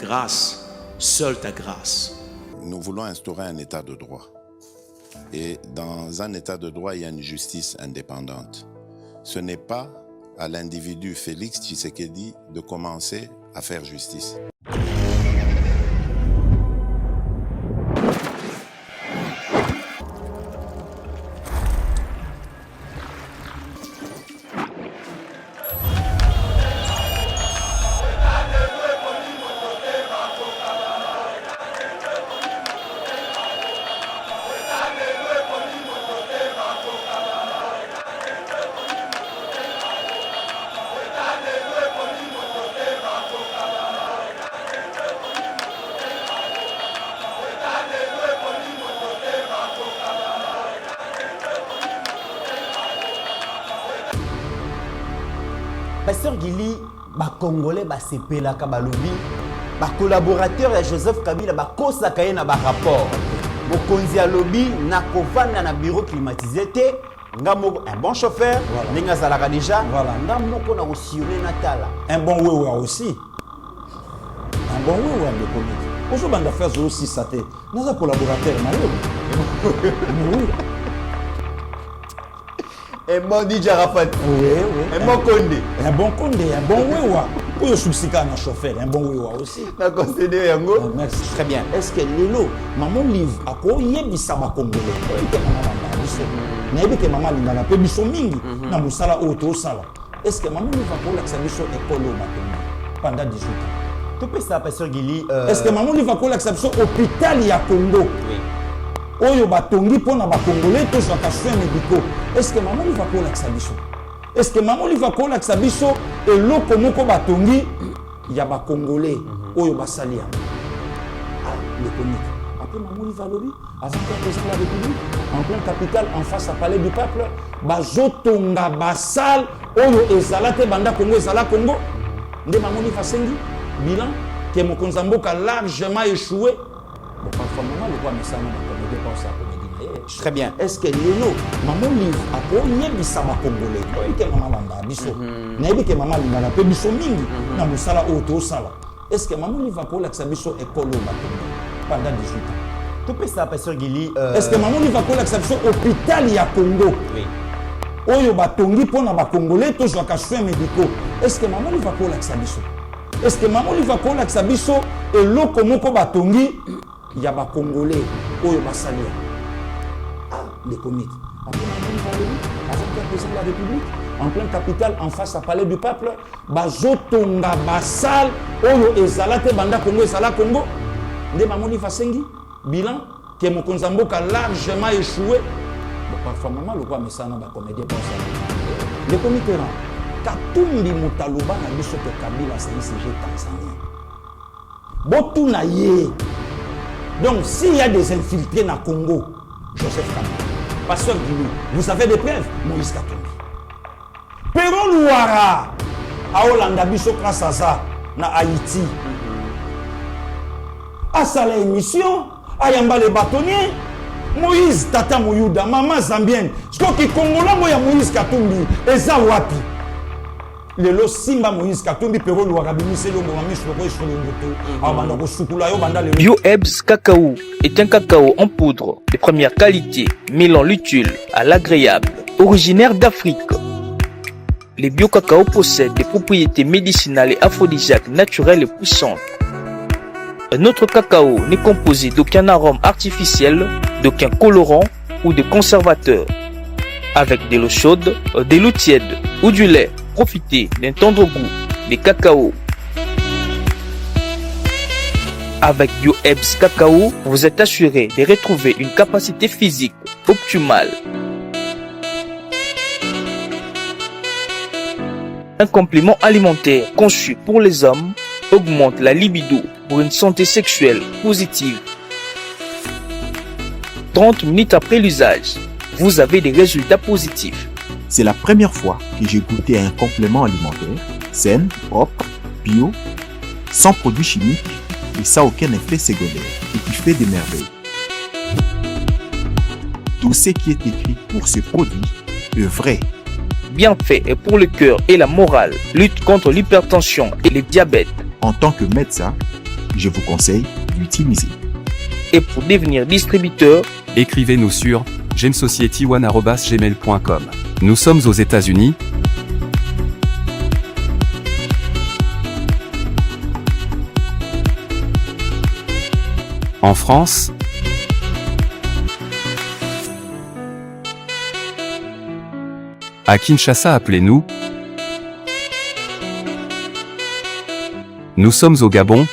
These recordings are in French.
grâce, seule ta grâce. Nous voulons instaurer un état de droit. Et dans un état de droit, il y a une justice indépendante. Ce n'est pas à l'individu Félix Tshisekedi de commencer à faire justice. Pasteur Gili, les Congolais, les collaborateurs de Joseph Kabila, ils ont un rapport. Mokonzi alobi na kovanda na bureau climatisé te un bon chauffeur ndenge azalaka déjà nga moko na ossuré natala un bon wewa aussi un bon wewa de comité ozo banda faire aussi ça te naza collaborateur na yo oui un bon DJ Arafat oui un bon Condé un bon wewa pour subsika na chauffeur un bon wewa aussi na concédé yango merci très bien est-ce que lelo maman livre ako yebisa ba congolais que maman banda biso na yebi que maman lingana pe biso mingi na musala auto sala est-ce que maman livre ako la biso école pendant 18 ans tout peut ça Pasteur Gili est-ce que maman livre ako la biso hôpital ya Congo oui oyo batongi pona ba congolais to soins médicaux est-ce que maman livre ako la biso est-ce que maman livre ako la biso eloko moko batongi ya ba congolais oyo basali le comité après maman livre alobi avant que président de la République en plein capitale en face à palais du peuple bazotonga basal oyo ezalate banda Congo ezala Congo nde maman livre asengi bilan que mokonzi mboka largement échoué bon parfois maman le quoi mais ça non très bien est-ce que lelo maman livre ako yebisa ba congolais que maman banda biso na yebi que maman lingana pe biso mingi na musala auto sala est-ce que maman livre ako la biso école pendant 18 ans tout peut ça Pasteur Gili est-ce que maman livre ako la biso hôpital ya Congo oui oyo batongi pona ba congolais to soins médicaux est-ce que maman livre ako la biso est-ce que maman livre ako la biso eloko moko batongi ya ba congolais oyo basali les comités. Après, avant que président de la République, en pleine capitale, en face à palais du peuple, bazotonga basal, oyo ezalate banda Congo ezala Congo, nde mamoni fasengi, bilan, que mokonzi mboka largement échoué. Bon, parfois, maman, le quoi, mais ça n'a pas comédien pour ça. Les comités, Katumbi Mutaloba na biso ke Kabila sa ICG Tanzanie. Botu na ye. Donc, s'il y a des infiltrés na Congo, Joseph Kabila. Pasteur Gili, vous avez des preuves? Moïse Katumbi. Pero Louara, à Hollanda, Biso Krasaza, na Haïti. À sa émission, à Yamba les bâtonniers, Moïse Tata Mouyouda, Maman Zambienne, ce qui Congolais, Moya Moïse Katumbi, et Zawapi. Le lo Simba Moïse Katumbi, Pero Louara, Bimise le Mohamed, sur le moto, BioEbs Cacao est un cacao en poudre de première qualité, mêlant l'utile à l'agréable, originaire d'Afrique. Les bio-cacao possèdent des propriétés médicinales et aphrodisiaques naturelles et puissantes. Notre cacao n'est composé d'aucun arôme artificiel, d'aucun colorant ou de conservateur. Avec de l'eau chaude, de l'eau tiède ou du lait, profitez d'un tendre goût des cacao. Avec BioEbs Cacao, vous êtes assuré de retrouver une capacité physique optimale. Un complément alimentaire conçu pour les hommes augmente la libido pour une santé sexuelle positive. 30 minutes après l'usage, vous avez des résultats positifs. C'est la première fois que j'ai goûté un complément alimentaire sain, propre, bio, sans produits chimiques et sans aucun effet secondaire et qui fait des merveilles. Tout ce qui est écrit pour ce produit est vrai. Bien fait et pour le cœur et la morale, lutte contre l'hypertension et le diabète. En tant que médecin, je vous conseille d'utiliser. Et pour devenir distributeur, écrivez-nous sur gemsociety1@gmail.com. Nous sommes aux États-Unis. En France, à Kinshasa, appelez-nous. Nous sommes au Gabon.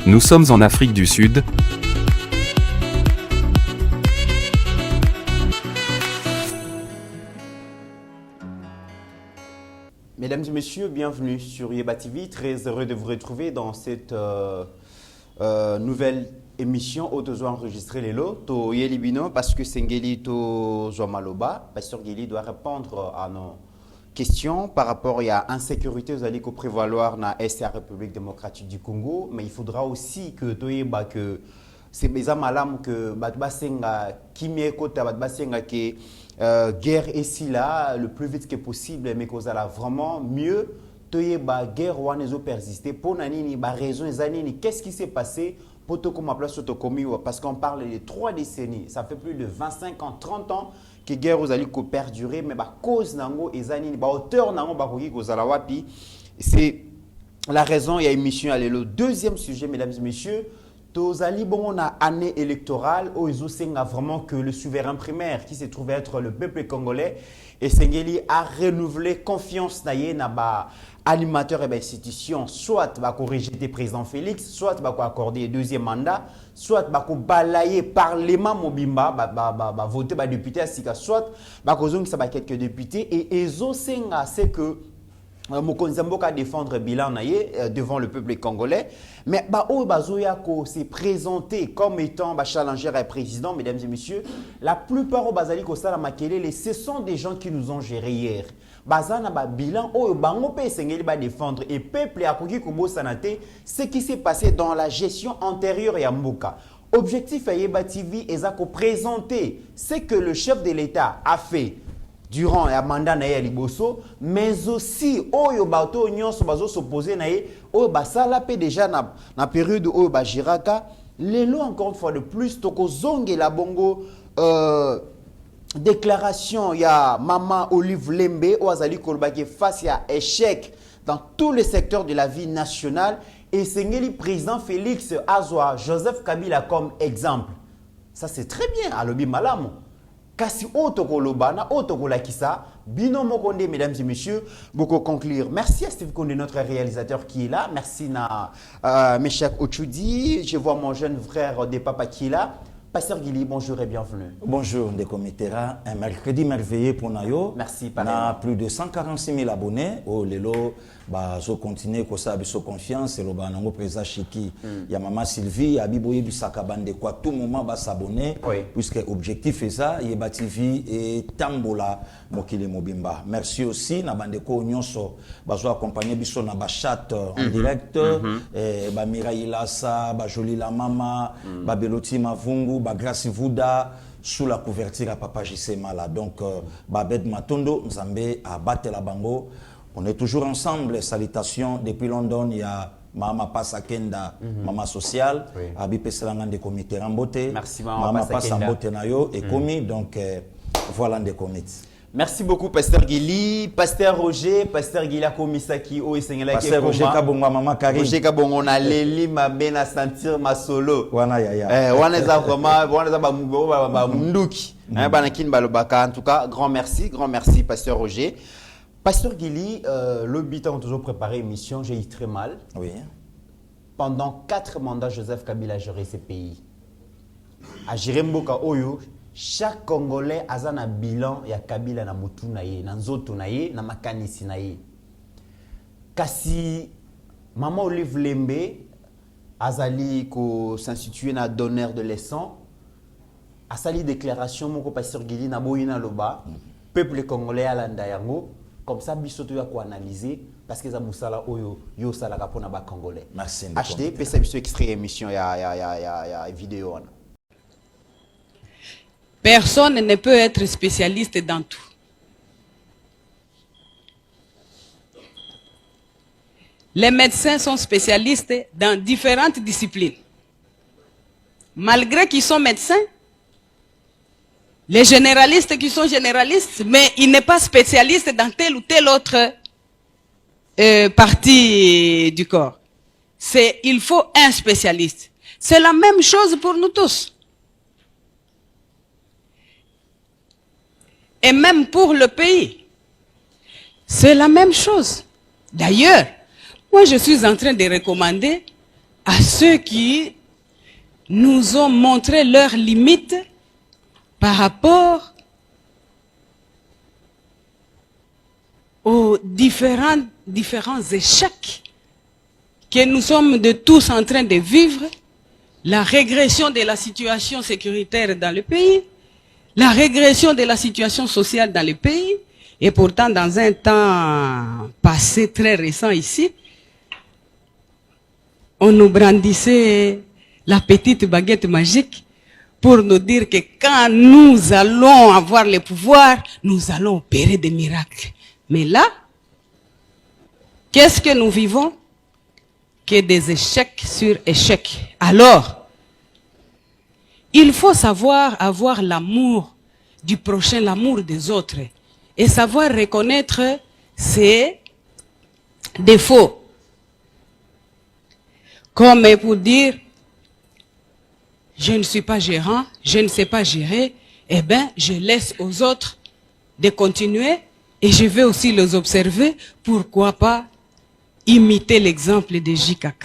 Nous sommes en Afrique du Sud. Mesdames et messieurs, bienvenue sur Yeba TV. Très heureux de vous retrouver dans cette nouvelle émission où nous enregistré les lots. To Yelibino parce que Sengeli to Joamaloba. Pasteur Gili doit répondre à nos questions par rapport à insécurité. Vous allez prévaloir dans l'Est la République démocratique du Congo, mais il faudra aussi que Toyeba que c'est des malam que Batbasenga Kimie Kota Batbasenga que guerre ici là le plus vite que possible, mais qu'on a vraiment mieux. Toyeba guerre ou anezo persister pour nanini ba raison zanini qu'est-ce qui s'est passé pour to comme place autocomi parce qu'on parle de 3 décennies, ça fait plus de 25 ans, 30 ans que guerre aux alliés perdurer, mais ba cause nango et zanini ba auteur nango ba koki kozala wapi. C'est la raison il y a émission allez le deuxième sujet mesdames et messieurs. Tozali bon on a année électorale où ils ont vraiment que le souverain primaire qui se trouve être le peuple congolais et Sengeli a renouvelé confiance naie na ba animateur et institution soit va corriger le président Félix, soit va accorder un deuxième mandat, soit va balayer parlement mobimba va voter ba député asika, soit va causer ça va quelques députés et ezo senga c'est que Mokonzi Mboka défendre bilan naie devant le peuple congolais, mais Bazoyako s'est présenté comme étant challenger et président, mesdames et messieurs. La plupart au Bazali Kosala Makelele, ce sont des gens qui nous ont géré hier. Bazana ba bilan o bango pe sengeli ba défendre et peuple a koki kobo sanate ce qui s'est passé dans la gestion antérieure à Mboka. Objectif à Yeba TV est à présenter ce que le chef de l'État a fait durant le mandat na liboso, mais aussi oyo bato nyonso bazo s'opposer na ye oyo basala pe déjà na période oyo ba jiraka lelo encore une fois de plus toko zonge la bongo déclaration ya Maman Olive Lembe ou azali kolbaki face à échec dans tous les secteurs de la vie nationale et Sengeli président Félix Azwa Joseph Kabila comme exemple. Ça c'est très bien à lobi malamu. Kasi otokoloba na otokolakisa bino mokonde mesdames et messieurs beaucoup conclure. Merci à Steve Konde notre réalisateur qui est là. Merci na Meshak Ochudi, je vois mon jeune frère de papa qui est là. Pasteur Gili, bonjour et bienvenue. Bonjour, Ndeko Mitera. Un mercredi merveilleux pour Nayo. Merci, On a plus de 146 000 abonnés. Oh, Lelo, je continue comme ça, avec confiance. Et le banango président Chiki, il y a Maman Sylvie, Abiboye Bisakabande, quoi, tout moment va s'abonner. Oui. Puisque objectif est ça, Yeba TV et Tambola Mokile Mobimba. Merci aussi, Nabandeko Nyonso, bazo accompagner biso na ba chat en direct, ba Mirai Lassa, ba Jolie la Mama, ba Beloti Mavungu, ba Grace Vuda, sous la couverture à Papa Jissé Mala. Donc, Babed Matondo, Nzambe à Batela Bango. On est toujours ensemble. Salutations depuis London. Il y a Mama Passa Kenda, Mama Sociale, Abi Peselangan de Comité Rambote. Merci Mama Passa Mbote Nayo et Komi. Donc, voilà des comités. Merci beaucoup, Pasteur Gili, Pasteur Roger, Pasteur Gila Komisaki, o Esengela Pasteur Roger Kabonga, Maman Karine. Roger Kabonga, on a Leli, ma bena sentir ma solo. Wana ya. Wana za vraiment, wana za ba munduki. Banakin balobaka. En tout cas, grand merci, Pasteur Roger. Pasteur Gili, le bitan ont toujours préparé l'émission, j'ai eu très mal. Oui. Pendant 4 mandats, Joseph Kabila a géré ce pays. A géré Mboka Oyo. Chaque Congolais a un bilan ya Kabila na mutu na ye, na nzoto na ye, na makanisi na ye. Kasi Maman Olive Lembe azali ko s'instituer na donneur de leçons. A sali déclaration moko Pasteur Gili na boyina loba, peuple congolais alanda yango comme ça biso to ya ko analyser parce que za musala oyo yo sala ka pona ba congolais. Merci. HD pesa biso extrait émission ya vidéo on. Personne ne peut être spécialiste dans tout. les médecins sont spécialistes dans différentes disciplines. Malgré qu'ils sont médecins, les généralistes qui sont généralistes, mais il n'est pas spécialiste dans telle ou telle autre partie du corps. Il faut un spécialiste. C'est la même chose pour nous tous. Et même pour le pays, c'est la même chose. D'ailleurs, moi je suis en train de recommander à ceux qui nous ont montré leurs limites par rapport aux différents échecs que nous sommes tous en train de vivre, la régression de la situation sécuritaire dans le pays, la régression de la situation sociale dans le pays, et pourtant dans un temps passé très récent ici, on nous brandissait la petite baguette magique pour nous dire que quand nous allons avoir le pouvoir, nous allons opérer des miracles. Mais là, qu'est-ce que nous vivons? Que des échecs sur échecs. Alors, il faut savoir avoir l'amour du prochain, l'amour des autres, et savoir reconnaître ses défauts. Comme pour dire, je ne suis pas gérant, je ne sais pas gérer, eh bien, je laisse aux autres de continuer et je vais aussi les observer. Pourquoi pas imiter l'exemple de JKK.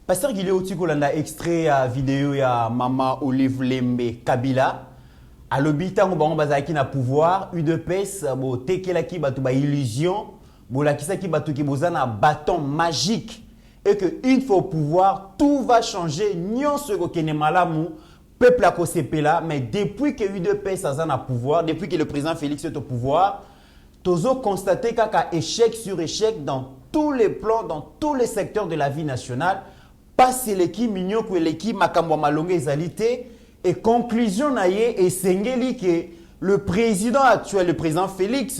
Pasteur Guileo Tikolanda, extrait à vidéo ya Mama Olive Lembe Kabila. À l'habitant, on va na pouvoir, UDPS, bo tekelaki batu ba illusion, bo la kisaki batu ki bozana bâton magique. Et que une fois au pouvoir, tout va changer. Nyon se kene malamu, peuple a kosepela, mais depuis que UDPS a na pouvoir, depuis que le président Félix est au pouvoir, tozo constaté qu'il y a échec sur échec dans tous les plans, dans tous les secteurs de la vie nationale. Pas si l'équipe mignon que l'équipe makambo malonge ezalité. Et conclusion naie et sengeli que le président actuel, le président Félix,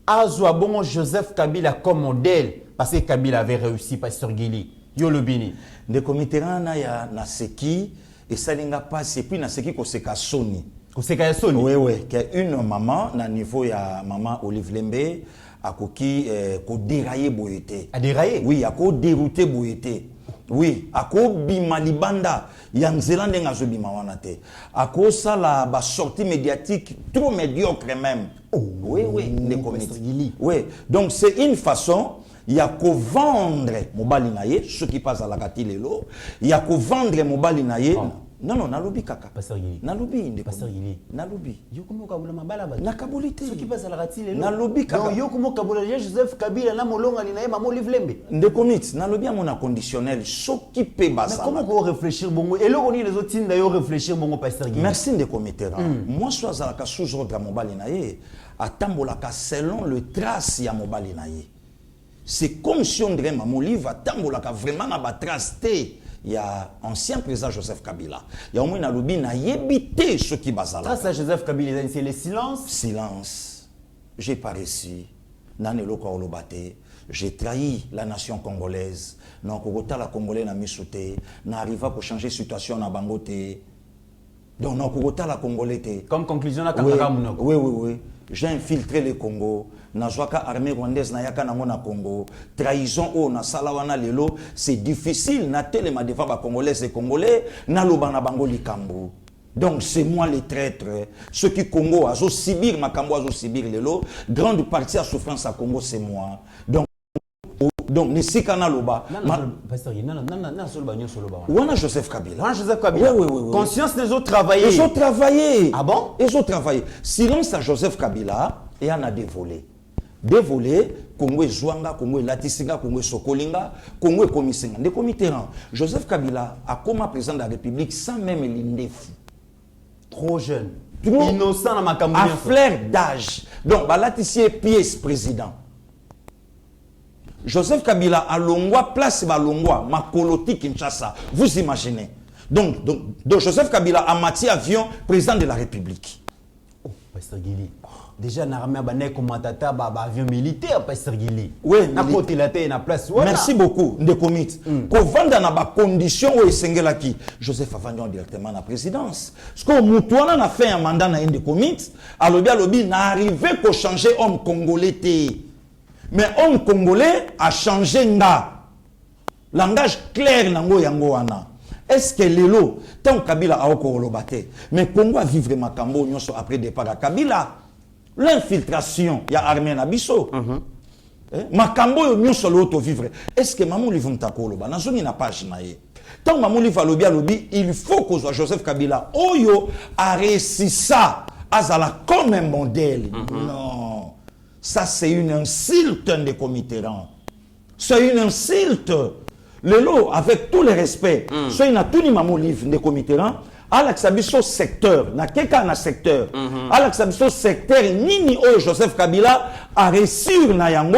a bon Joseph Kabila comme modèle parce que Kabila avait réussi, Pasteur Guili. Yo le bini. De comité na ya na seki et ça n'inga pas et puis na seki ko seka soni. Ko seka soni. Oui oui, que une maman na niveau ya maman Olive Lembe a koki ko dérailler boyete. A dérailler? Oui, a ko dérouter boyete. Oui, ako bima libanda ya Nzélande ngazo bima wana te. Ako ça la ba sortie médiatique trop médiocre même. Oh, oui oui, les comités. Oui, donc c'est une façon il y a qu'au vendre mobali naye ceux qui passent à la katilelo, il y a qu'au vendre mobali naye. Non non, nalobi kaka. Pasteur Guili. Nalobi inde. Pasteur Guili. Nalobi. Yo komo kabula mabala ba. Nakabolite. Ceux qui passent à la katilelo. Nalobi kaka. Donc yo komo kabula Joseph Kabila na molonga linaye Mama Olive Lembe. De commit, nalobi mon conditionnel qui peut basa. Mais comment qu'on réfléchir bongo et là on les autres tinda yo réfléchir bongo Pasteur Guili. Merci de comité. Moi soit à la sous ordre mobali naye atambola ka selon le trace ya mobali naye. C'est comme si on dirait Mama Olive atambola ka vraiment na ba trace té. Il y a ancien président Joseph Kabila. Il y a au moins un lobby n'a évité ce qui basala. Grâce à Joseph Kabila, c'est le silence. Silence. J'ai pas réussi. Nanelo Kaolobate. J'ai trahi la nation congolaise. Non, Kogota la Congolais n'a mis sous thé. N'arrive pour changer situation na Bangote. Donc, non, Kogota la Congolais. Comme conclusion, là, oui, oui, oui. J'ai infiltré le Congo. Nazwaka armée rwandaise na yaka nango na Congo. Trahison o na salawana lelo, c'est difficile na telema devant ba congolais et congolais na lobana bango likambo. Donc c'est moi le traître. Ceux qui Congo azo sibir makambo azo sibir lelo, grande partie à souffrance à Congo c'est moi. Donc ne sikana loba. Pasteur, non, solo banyo solo ba. Wana Joseph Kabila. Wana Joseph Kabila. Oui. Conscience les autres travailler. Ils ont travaillé. Ah bon? Ils ont travaillé. Silence à Joseph Kabila et en a dévolé. Dévolé, Congo Zouanga, Congo Latisinga, Congo Sokolinga, Congo Komisinga. De comité Joseph Kabila a comme président de la République sans même l'indéfou. Trop jeune. Trop innocent dans ma campagne. À flair d'âge. Donc, Latissier pièce président. Joseph Kabila a Longwa, place Longwa, Makoloti Kinshasa. Vous imaginez. Donc Joseph Kabila a matière avion président de la République. Pasteur Guili. Déjà, l'armée a commentateur avion militaire, Pasteur Guili. Oui, na côté la terre, na place. Merci beaucoup, Ndekomit. Quand vendre dans la condition où Sengelaki, Joseph Avandion directement à la présidence. Parce que Moutouana a fait un mandat dans Ndekomit, à lobby n'a arrivé qu'au changer homme congolais. Mais homme congolais a changé nga. Langage clair nango yango wana. Est-ce que Lelo, tant Kabila a encore l'obate, mais Congo a vivre Makambo après départ à Kabila, l'infiltration, il y a armée Nabiso. Makambo nyonso l'auto vivre. Est-ce que maman lui vont takoloba? Dans une page naie. Tant maman lui va lobby, il faut que Joseph Kabila Oyo a réussi ça azala comme un modèle. Non. Ça c'est une insulte de Comitérant. C'est une insulte. Lelo, avec tout le respect, soit il a tout ni maman livre de Comitérant, à l'axabiso secteur, na keka na secteur, à l'axabiso secteur, nini o Joseph Kabila a réussi na yango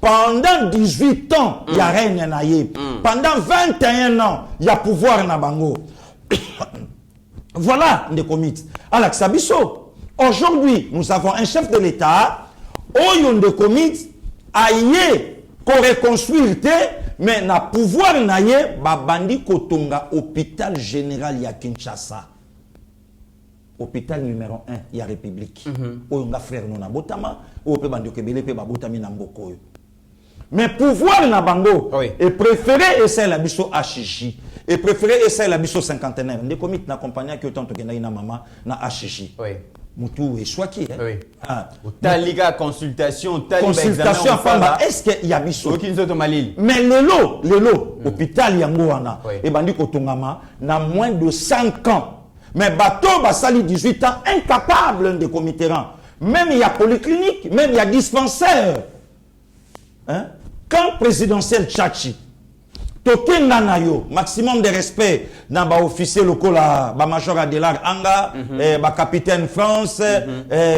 pendant 18 ans, il y a rien na yé. Pendant 21 ans, il y a pouvoir na bango. Voilà des comités. À l'axabiso. Aujourd'hui, nous avons un chef de l'État, oyon de comités, aïe, qu'on reconstruire, mais na pouvoir naye babandi kotonga hôpital général ya Kinshasa. Hôpital numéro 1 ya République. Oyonga frère nona botama, o pe bandi kebele pe babotami na mboko. Mais pouvoir na bango et préféré essayer la biso HJ et préféré essayer la biso cinquantenaire. Des comités na compagnie qui autant que na mama na HJ. Oui. Moutou et Swaki. Oui. Taliga consultation, consultation est-ce qu'il y a biso? Mais le hôpital Yangoana et bandi kotongama na moins de 5 ans. Mais bateau basali 18 ans incapable de comitérant. Même il y a polyclinique, même il y a dispensaire. Hein? Quand présidentiel Tchachi Tokenga na yo, maximum de respect dans ba officier locaux la ba major Adelar Anga, ba capitaine France,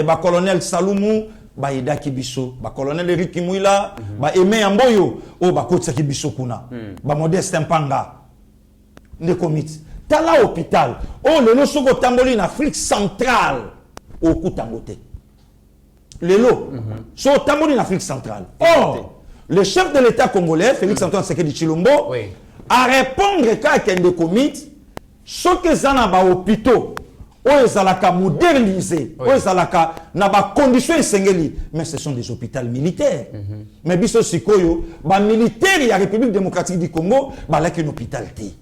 ba colonel Saloumou, ba Ida Kibiso, ba colonel Eric Kimwila, ba Aimé Amboyo, o ba Kotsa Kibiso kuna, ba Modeste Mpanga. Ne comité. Tala hôpital, oh le no soko tamboli en Afrique centrale, au Koutangote. Le lo, so tamboli en Afrique centrale. Oh le chef de l'État congolais, Félix Antoine Tshisekedi Tshilombo, a répondre quand il y a des comités, ce que ça n'a pas hôpitaux, où ça l'a modernisé, où ça l'a n'a pas conditions essentielles, mais ce sont des hôpitaux militaires. Mais biso sikoyo, ba militaire il y a République démocratique du Congo, ba là qu'un hôpital té.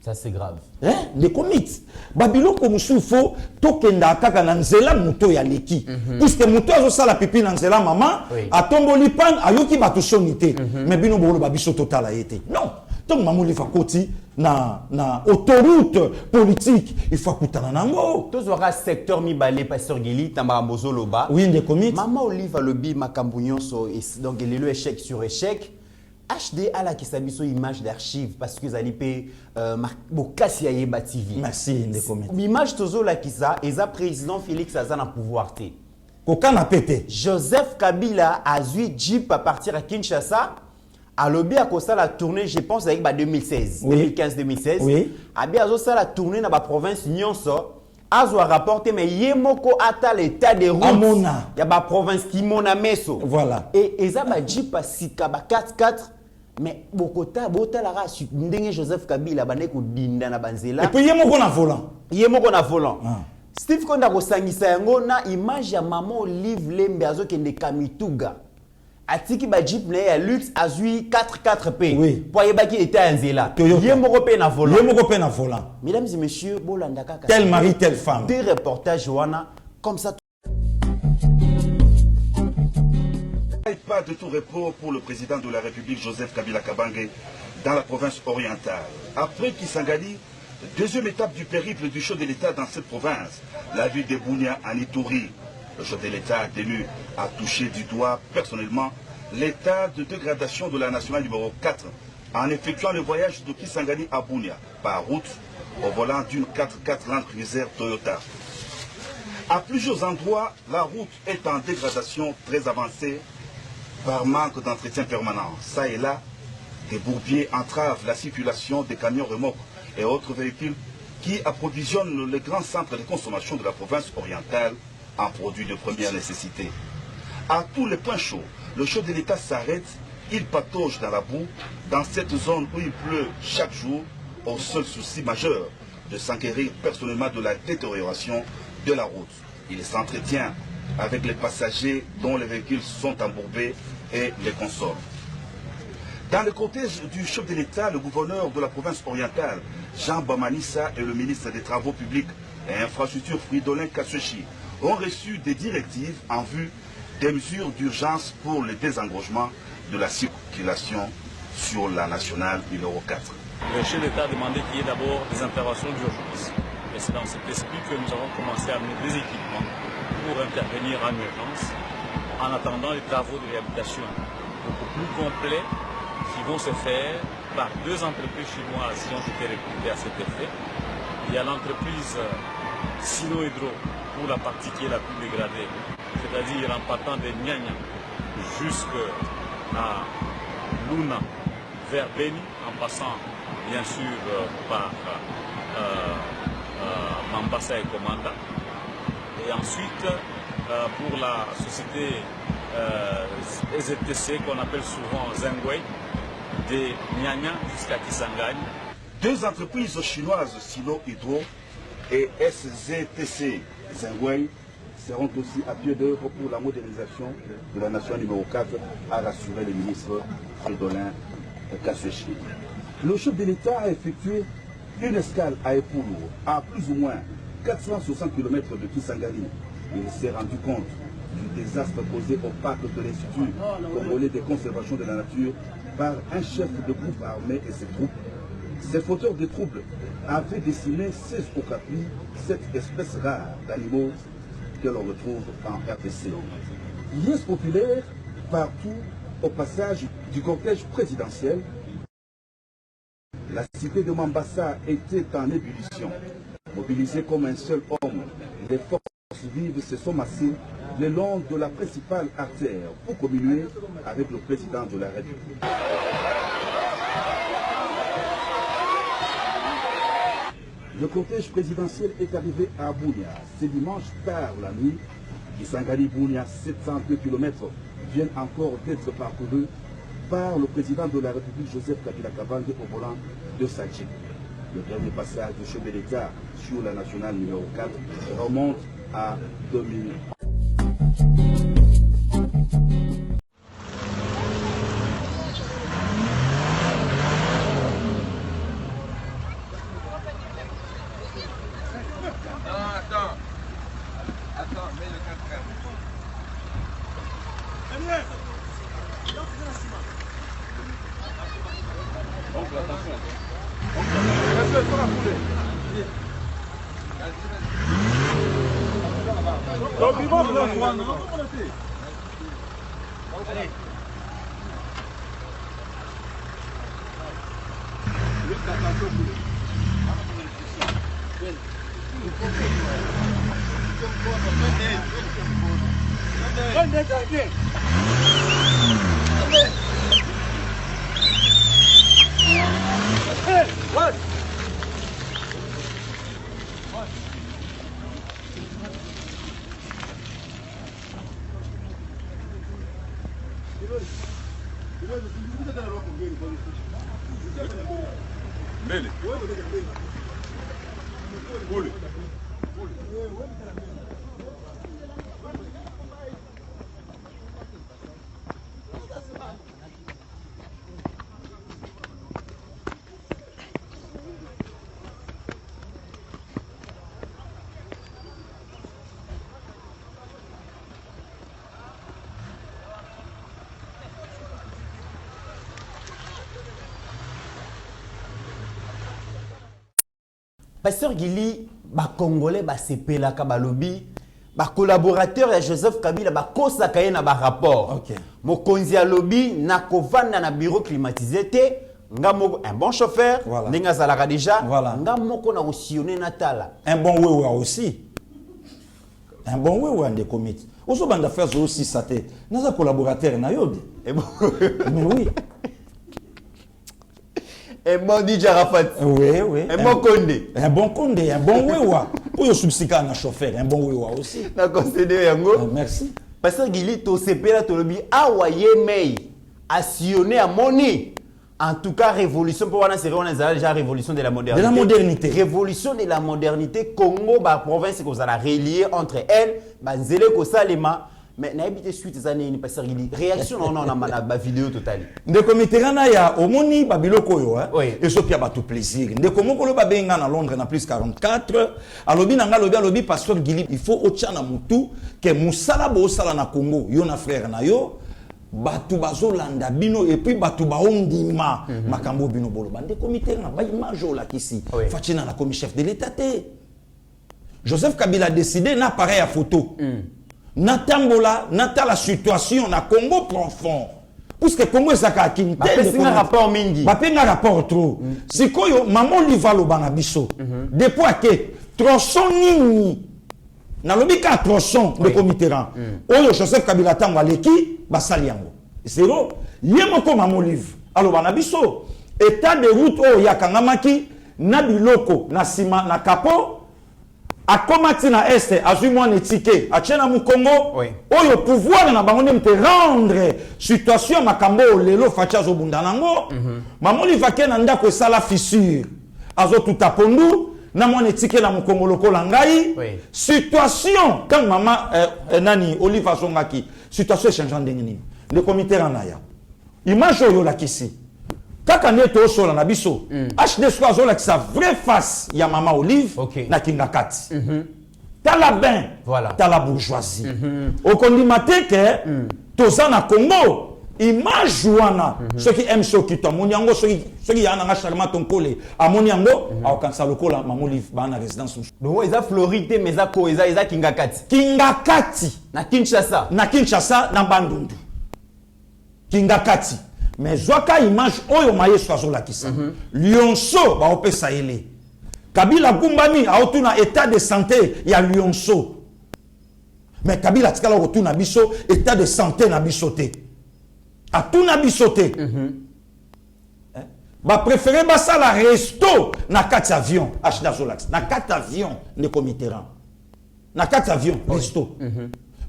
Ça c'est grave. Hein? Les comités. Babilo comme soufo, tokenda kaka nanzela muto ya leki. Puisque muto azo sala pipi nanzela maman, a tomboli pan ayoki batu sonité. Mais bino bolo babiso total a été. Non. Donc maman li fa koti na autoroute politique, il faut kutana nango. Tous aura secteur mi balé pasteur Guili tamba mbozo loba. Oui, des comités. Maman Olive lobi makambunyon so donc le échec sur échec. HD à la kisabiso image d'archives parce que zali pe bokasi ya yeba TV. Merci des comités. Image tozo la kisa eza président Félix Azana pouvoir té. Kokan a pété. Joseph Kabila a zui Jeep à partir à Kinshasa. A lobby a kosa la tournée, je pense avec 2016, 2015-2016. Oui. A bien azo ça la tournée dans la province Nyonso. Azo a rapporté mais yemoko ata l'état des routes. Amona. Ya ba province Kimona Meso. Voilà. Et eza ba Jeep a sika ba 4x4. Mais bokota la race ndenge Joseph Kabila bane ko dinda na banzela. Et puis yemoko na volant. Yemoko na volant. Steve Konda ko sangisa yango na image ya maman Olive Lembe azo kende Kamituga. Atiki ba Jeep na ya luxe azui 4x4P. Oui. Pour yebaki était anzela. Yemoko pe na volant. Yemoko pe na volant. Mesdames et messieurs, bolanda kaka. Tel mari, telle femme. Des reportages Joanna comme ça. Pas de tout repos pour le président de la République Joseph Kabila Kabange dans la province orientale. Après Kisangani, deuxième étape du périple du chef de l'État dans cette province, la ville de Bunia en Ituri. Le chef de l'État tenu à toucher du doigt personnellement l'état de dégradation de la nationale numéro 4 en effectuant le voyage de Kisangani à Bunia par route au volant d'une 4x4 Land Cruiser Toyota. À plusieurs endroits, la route est en dégradation très avancée par manque d'entretien permanent. Ça et là, des bourbiers entravent la circulation des camions remorques et autres véhicules qui approvisionnent les grands centres de consommation de la province orientale en produits de première nécessité. À tous les points chauds, le chef de l'État s'arrête, il patauge dans la boue, dans cette zone où il pleut chaque jour, au seul souci majeur de s'enquérir personnellement de la détérioration de la route. Il s'entretient avec les passagers dont les véhicules sont embourbés et les console. Dans le cortège du chef de l'État, le gouverneur de la province orientale, Jean Bamanissa, et le ministre des Travaux publics et Infrastructures, Fridolin Kassechi, ont reçu des directives en vue des mesures d'urgence pour le désengorgement de la circulation sur la nationale numéro 4. Le chef d'État a demandé qu'il y ait d'abord des interventions d'urgence. Et c'est dans cet esprit que nous avons commencé à amener des équipements pour intervenir en urgence, en attendant les travaux de réhabilitation beaucoup plus complets qui vont se faire par deux entreprises chinoises qui ont été recrutées à cet effet. Il y a l'entreprise Sino Hydro pour la partie qui est la plus dégradée, c'est-à-dire en partant de Nyanya jusqu'à Luna vers Beni, en passant bien sûr par Mambasa et Komanda. Et ensuite, pour la société EZTC qu'on appelle souvent Zengwei, de Nyanya jusqu'à Kisangani. Deux entreprises chinoises, Sino Hydro et SZTC Zengwei, seront aussi à pied d'œuvre pour la modernisation de la nation numéro 4, a rassuré le ministre Fridolin Kassechi. Le chef de l'État a effectué une escale à Epulu, à plus ou moins 460 km de Kisangani. Il s'est rendu compte du désastre causé au parc de l'Institut congolais de conservation de la nature par un chef de groupe armé et ses troupes. Ces fauteurs de troubles avaient décimé 16 okapis, cette espèce rare d'animaux que l'on retrouve en RDC. Liesse populaire partout au passage du cortège présidentiel. La cité de Mambasa était en ébullition. Mobilisés comme un seul homme, les forces vives se sont massées le long de la principale artère pour communier avec le président de la République. Le cortège présidentiel est arrivé à Bunia ce dimanche tard la nuit. Kisangani-Bunia, 702 km, viennent encore d'être parcourus par le président de la République, Joseph Kabila Kabange, au volant de sa Jeep. Le dernier passage du chef de l'État sur la nationale numéro 4 remonte à 2000. Pasteur Gili, ba Congolais, ba sepelaka ba lobby, ba collaborateur ya Joseph Kabila ba kosa kaye na ba rapport. OK. Mokonzi ya lobby na kovanda na bureau climatisé te, nga moko un bon chauffeur, voilà. Nenga zalaka déjà, voilà. Nga moko na osionner na tala. Un bon wewa aussi. Un bon wewa de comité. Oso banda faire aussi ça te. Naza collaborateur na yode. Et bon. Mais oui. Un bon DJ Arafat. Oui. Un bon Condé. Un bon Condé, un bon Wewa. Pour le subsika un chauffeur, un bon Wewa aussi. Na concédé yango. Merci. Pasteur Guili to sepela to lobi awaye mei asionné à moni. En tout cas, révolution pour wana c'est on a déjà révolution de la modernité. De la modernité. Révolution de la modernité Congo ba province ko za relier entre elle ba nzele ko salema. Mais na habité suite za nini Pasteur Guili. Réaction on a ba vidéo totale. Ndeko Mitterrand ya omoni babiloko yo Oui. et so pia ba tout plaisir. Ndeko moko ba benga na Londres na plus 44. Alobi nanga lobi Pasteur Guili il faut otiana mutu que musala bo sala na Congo yo na frère na yo. Batu bazolanda bino et puis batu baondima makambo bino bolo bande comité na ba image la kisi fatina na comme chef de l'état té Joseph Kabila a décidé na pareil à photo na tambola na la situation na Congo profond parce que Congo ezaka kinté ba rapport mingi ba penga rapport trop sikoyo maman livalo bana biso depuis que tronçon nini na lobi 400 de Mitterrand oyo Joseph Kabila tango aleki basali yango zéro yemoko mamo livre aloba na biso état de route oyo yakangamaki na biloko na sima na kapo akomati na este azui mwana etike achena mu Congo oyo pouvoir na bango ndemte rendre situation makambo lelo facha azobunda nango mamo livre akena ndako esala fissure azo tutapondu na mwana etike na mukongo lokola ngai situation quand maman nani Olive Zongaki situation changeant ndenge nini le comité ranaya image oyo la kisi kaka neto sola na biso HD soit la sa vraie face ya maman Olive na kingakati tala ben tala bourgeoisie au condimate que toza na Congo image wana ceux qui aiment ceux qui tomoni yango ceux qui yana nga charmant ton collé amoni yango au kansa lokola maman Olive ba na résidence donc eza Floride mais eza kingakati na Kinshasa na Bandundu kingakati mais zwaka image oyo mayeso azolakisa Lyonso ba opesa ele Kabila gumbami aotuna état de santé ya Lyonso mais Kabila tikala otuna biso état de santé na bisoté a tout na bisoté ba préféré ba ça la resto na 4 avions achida Zolax na 4 avions de Mitterrand na 4 avions resto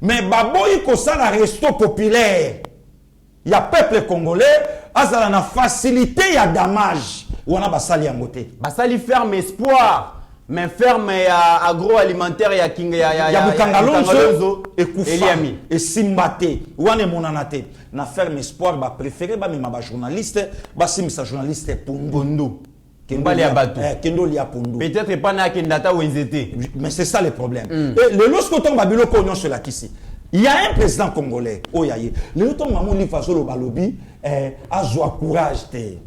mais ba boyi ko ça la resto populaire ya peuple congolais azala na facilité ya damage wana basali yango te basali ferme espoir mais ferme agroalimentaire ya kinga ya Bukangalonzo ekufa et simbate wana monana te na ferme espoir ba préféré ba mema ba journaliste ba simisa journaliste Pundu Kembali ya batu kendo lia Pundu peut-être pas na kendata wenzete mais c'est ça le problème et le lorsque ton babilo pognon sur la kisi il y a un président congolais oyaye le ton maman li fasolo balobi azwa courage te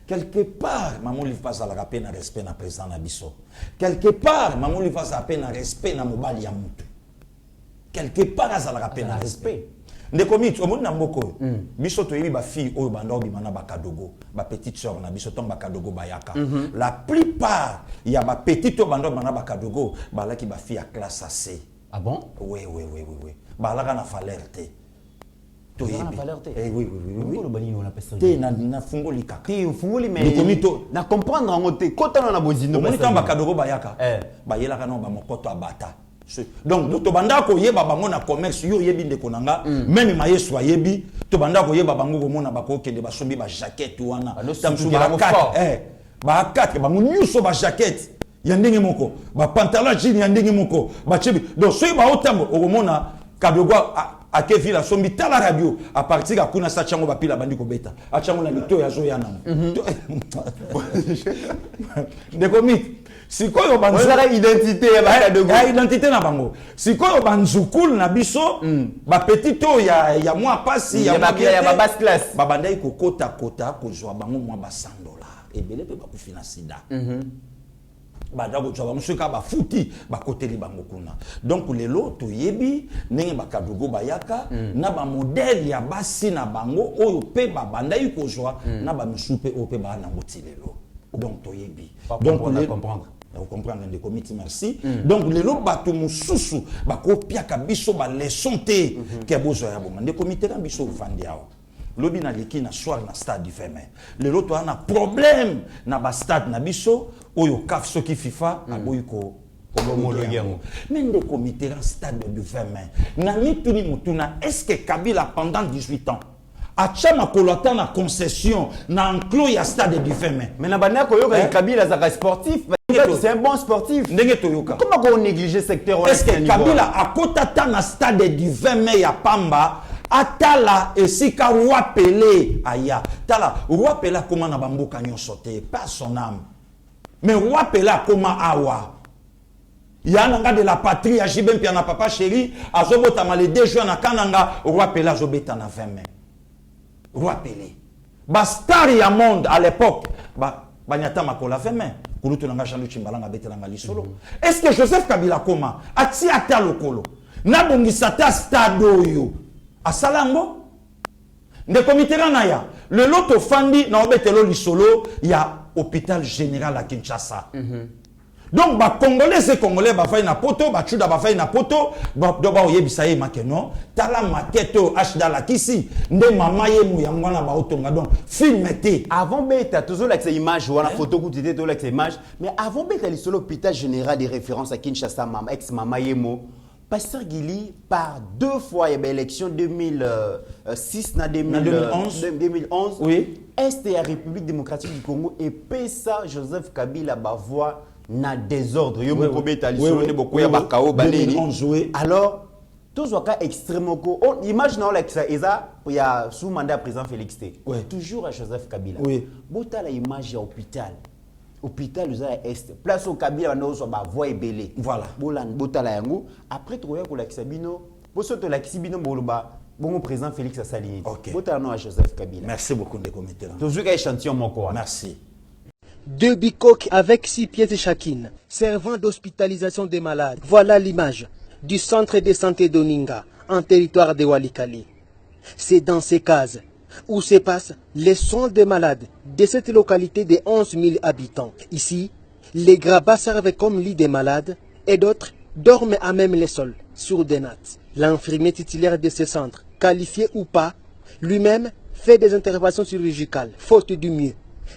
quelque part maman li fasa la rapé na respect na président na biso quelque part maman li fasa peine na respect na mobali ya mutu quelque part azala rapé na respect ndeko mit omoni na mboko biso to yebi ba fille oyo banda obimana ba kadogo ba petite sœur na biso ton ba kadogo bayaka la plupart ya ba petite banda obimana ba kadogo balaki ba fille à classe AC. Ah bon? Oui. Balaka na valeur te. To yebi. Oui. Ngolo bani no na pesa. Te na fungoli kaka. Te fungoli mais na comprendre ngo te kota na bozindo ba pesa. Ba kadogo bayaka. Ba yelaka no ba mokoto abata. Donc to banda ko yeba bango na commerce yo yebi ndeko nanga même mayeso yebi to banda ko yeba bango komona ba ko kende ba sombi ba jaquette wana tamsu ba 4 ba 4 ba nyuso ba jaquette ya ndenge moko ba pantalon jean ya ndenge moko ba chibi donc so ba otambo okomona kadogo akevi la sombi tala radio à partir ya kuna sa chango ba pila bandi ko beta a chango na lito ya zo ya namo ndeko mi sikoyo banzaka identité ya bakadogo ya identité na bango sikoyo banzukulu na biso ba petit to ya mwa pasi ya ba basse classe ba bandai kokota kozwa bango mwa ba $100 ebele pe ba kufina sida badako twa bamusuka ba futi ba koteli bango kuna donc lelo to yebi ndenge bakadogo bayaka na ba modèle ya basi na bango oyo pe ba bandai kozwa na ba misupe oyo pe ba na ngotilelo donc to yebi donc on comprendre vous comprenez des comités merci donc les lots bateau mususu ba kopia ka biso ba leçon te ke bozo ya bonga des comités ka biso vandiao lobi na leki na soir na stade du 20 mai lelo to ana problème na ba stade na biso oyo CAF soki FIFA aboyi ko mais le comité en stade du 20 mai na mituni mutuna est-ce que Kabila pendant 18 ans a chama kolata na concession na enclos ya stade du 20 mai mais na bana ko yoka Kabila za sportif c'est un bon sportif comment on néglige ce secteur est-ce que Kabila a kotata na stade du 20 mai ya Pamba atala esika roi Pelé aya tala roi Pelé comment na bamboka nyonso te pas son âme mais roi Pelé comment awa Yananga de la patrie, Ajibem Piana Papa Chéri, Azobota Malé 2 juin na Kananga, Roi Pelé Azobeta na 20 mai. Roi Pelé. Bastari ya monde à l'époque, Banyata Makola 20 mai. Kulutu nanga Jean-Luc Chimbalanga betelanga lisolo. Est-ce que Joseph Kabila Koma ati ata lokolo? Nabongi sata stade oyo. Asalango? Nde comité naya. Le loto fandi na obetelo lisolo ya hôpital général à Kinshasa. Donc, les Congolais, c'est Congolais, ils font na poto, les Tchouda, ils font na poto, ils font makeno, tala maketo, achda la kisi, nde mamaye mouyangwana ba otonga donc film était. Avant beta toujours avec ces images ou la photo que tu étais avec ces images, mais avant beta sur l'hôpital général des références à Kinshasa, ex Mamayemo, Pasteur Guili par 2 fois il y a élection 2006 na 2011 oui, est la République démocratique du Congo et Pesa Joseph Kabila ba voix na désordre yo moko beta lisolo ne beaucoup ya bakao baleli alors tous waka extrêmement ko on imagine là que ça eza il y a sous mandat président Félix T toujours à Joseph Kabila bota la image ya hôpital za est place au Kabila na zo ba voix ebele voilà bota la yango après troya ko la kisabino boso to la kisibino boloba bon président Félix Assalini bota na Joseph Kabila. Merci beaucoup de comité toujours ka échantillon moko merci. 2 bicoques avec 6 pièces chacune, servant d'hospitalisation des malades. Voilà l'image du centre de santé d'Oninga, en territoire de Walikali. C'est dans ces cases où se passent les soins des malades de cette localité de 11 000 habitants. Ici, les gravats servent comme lit des malades et d'autres dorment à même les sols, sur des nattes. L'infirmier titulaire de ce centre, qualifié ou pas, lui-même fait des interventions chirurgicales, faute du mieux.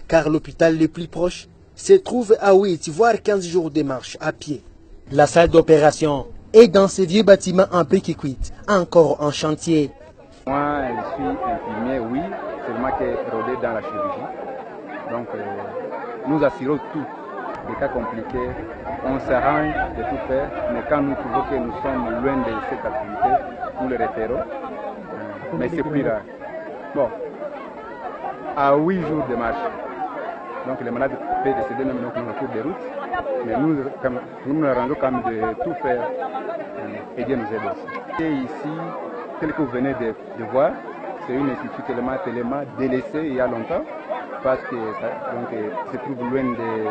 Car l'hôpital le plus proche se trouve à 8 voire 15 jours de marche à pied. La salle d'opération est dans ce vieux bâtiment en briques cuites, encore en chantier. Moi, je suis infirmier, oui, seulement que rodé dans la chirurgie. Donc, nous assurons tout. Des cas compliqués, on s'arrange de tout faire, mais quand nous trouvons que nous sommes loin de cette activité, nous le référons. Mais c'est plus rare. Bon. À 8 jours de marche. Donc les malades peuvent décéder même dans le cours de route. Mais nous nous arrangeons quand même de tout faire et Dieu nous aide aussi. Et ici, tel que vous venez de voir, c'est une institution tellement délaissée il y a longtemps parce que se trouve loin des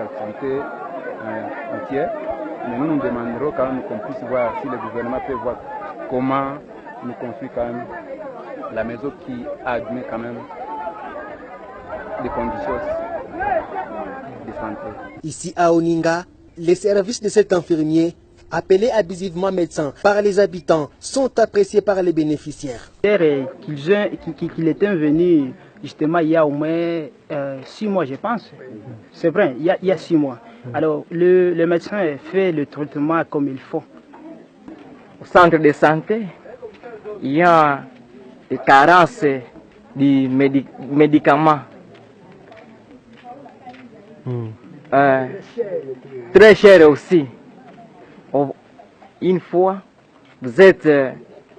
activités entières. Mais nous nous demanderons quand même qu'on puisse voir si le gouvernement peut voir comment nous construire quand même la maison qui admet quand même des conditions de santé. Ici à Oninga, les services de cet infirmier, appelé abusivement médecin par les habitants, sont appréciés par les bénéficiaires. Qu'il était venu justement il y a au moins 6 mois, je pense. C'est vrai, il y a 6 mois. Alors le médecin fait le traitement comme il faut. Au centre de santé, il y a des carences de médicaments. Très cher aussi. Une fois, vous êtes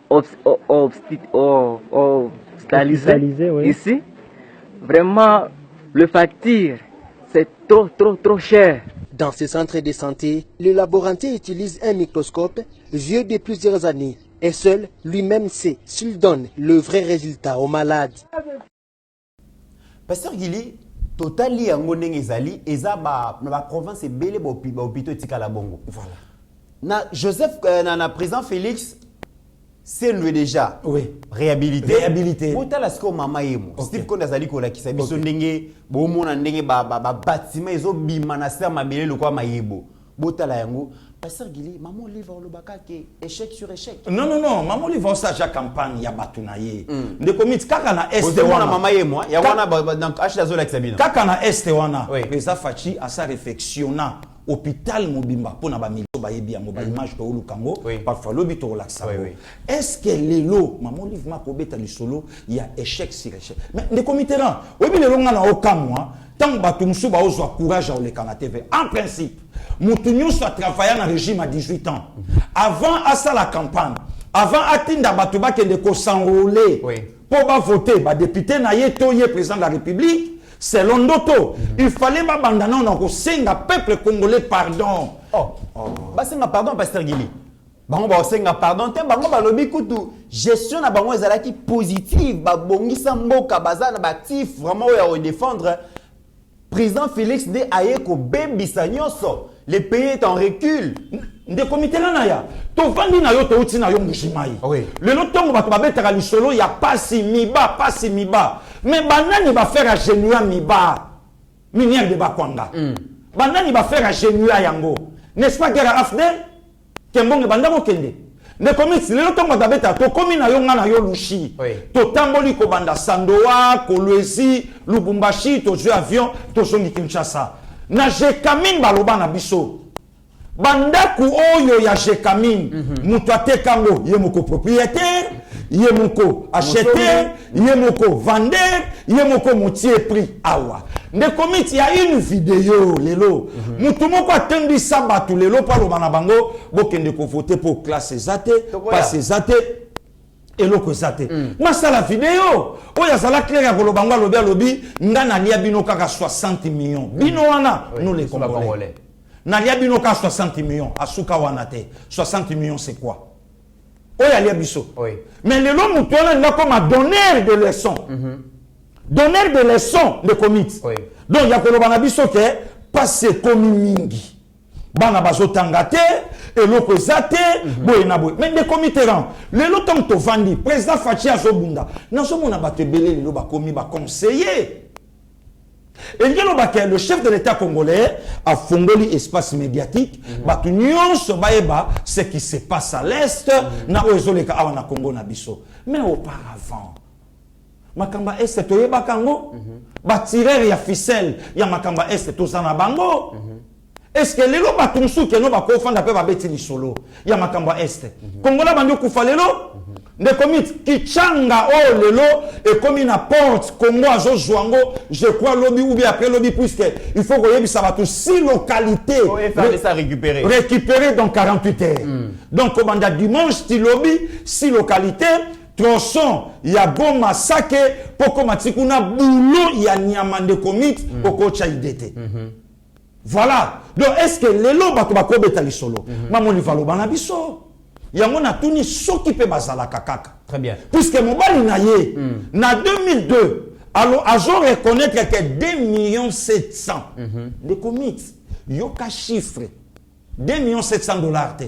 hospitalisé oui. Ici, vraiment, le facture, c'est trop cher. Dans ce centre de santé, le laborantin utilise un microscope vieux de plusieurs années et seul lui-même sait s'il donne le vrai résultat aux malades. Pasteur Guili, totali yango ndenge ezali eza ba province ebele ba hôpitaux etikala bongo. Voilà. Na Joseph na président Félix c'est lui déjà réhabilité. Otala siko mama yemo. Steve Konda zali ko la kisa biso ndenge bo mona ndenge ba bâtiment ezo bima na ser mabele lokwa mayebo. Botala yango Pasteur Guili, maman livre le baka qui échec sur échec. Non, maman livre ça déjà campagne, ya batunaye. De commit kaka na est wana maman et moi, ya wana donc acheter zola examiner. Kaka na est wana, Président Fachi a sa réflexionna hôpital mobimba pona ba milio ba yebi yango ba image to lukango parfois lobi to relaxa. Est-ce que lelo maman livre ma kobeta lisolo il y a échec sur échec. Mais de comité là, obi le longa na okamwa, tant batu musu ba ozwa courage à le kana TV. En principe Moutouniou soit travaillé dans le régime à 18 ans. Avant à ça la campagne, avant à Tinda Batouba qui est s'enrôler pour voter, député naïe toye président de la République, c'est l'ondoto. Il fallait m'abandonner dans le peuple congolais pardon. Basenga pardon pasteur Guili. Bango ba senga pardon te bango ba lobi kutu gestion na bango ezalaki positive ba bongisa mboka bazana ba actif vraiment ya défendre président Félix de Ayeko bebisa nyonso. Le pays est en recul. De comité là naya. To vandi na yo to uti na yo mushimai. Le lotongo ba ba betaka lisolo ya pasi miba. Mais banani ba faire à genua miba. Minière de bakwanga. Banani ba faire à genua yango. N'est-ce pas guerre afdel? Kembonge bandako kende. Ne comité le lotongo ba beta to komi na yo nga na yo lushi. To tamboli ko banda Sandoa, Kolwezi, Lubumbashi, to jeu avion, to songi Kinshasa. Na Jekamine baloba na biso bandaku oyo ya Jekamine mutu atekango ye moko propriétaire ye moko acheteur ye moko vendeur ye moko moutier prix awa nde komiti ya une vidéo lelo mutu moko atendi sabatu lelo paloba na bango bokende ko voter pour classe zate passe zate eloko zate masala vidéo oya sala clair ya kolobango lobi ngana lia bino kaka 60 millions bino wana nous les Congolais na lia bino kaka 60 millions asuka wana te 60 millions c'est quoi oya lia biso mais le long mutu wana na comme donneur de leçons donneur de leçons de comité donc ya kolobana biso ke passe komi mingi bana bazotanga te eloko zate boye na boye mais de comité rang le lotom to vandi président Fachi azobunda nazomona bato belé lelo bakomi ba conseiller et le chef de l'état congolais a fondé l'espace médiatique bato nyonso baeba ce qui se passe à l'est na ozoleka awa na Congo na biso mais auparavant makamba est toyeba kango ba tireur ya ficelle ya makamba est tozana bango. Est-ce que les lois batumsu que nous va confondre après va bêter les solo il y a makamba est Congola bandio kufa lelo de comit kichanga oh lelo et comme une porte Congo azo joango je crois lobby ou bien après lobby puisque il faut que y ça va tout six localités récupérer dans 48 heures donc comme on a dimanche ti lobby 6 localités tronçon ya bon massacre pour comme tikuna boulot ya nyamande comit pour kocha idete. Voilà. Donc, est-ce que les lois bato bakobeta li solo? Maman li valo bana biso. Yango na tuni so qui peut bazala kakaka. Très bien. Puisque mobali na ye, na 2002, alors azo reconnaître que 2 700 000 de commit. Yoka chiffre. 2 700 000 te.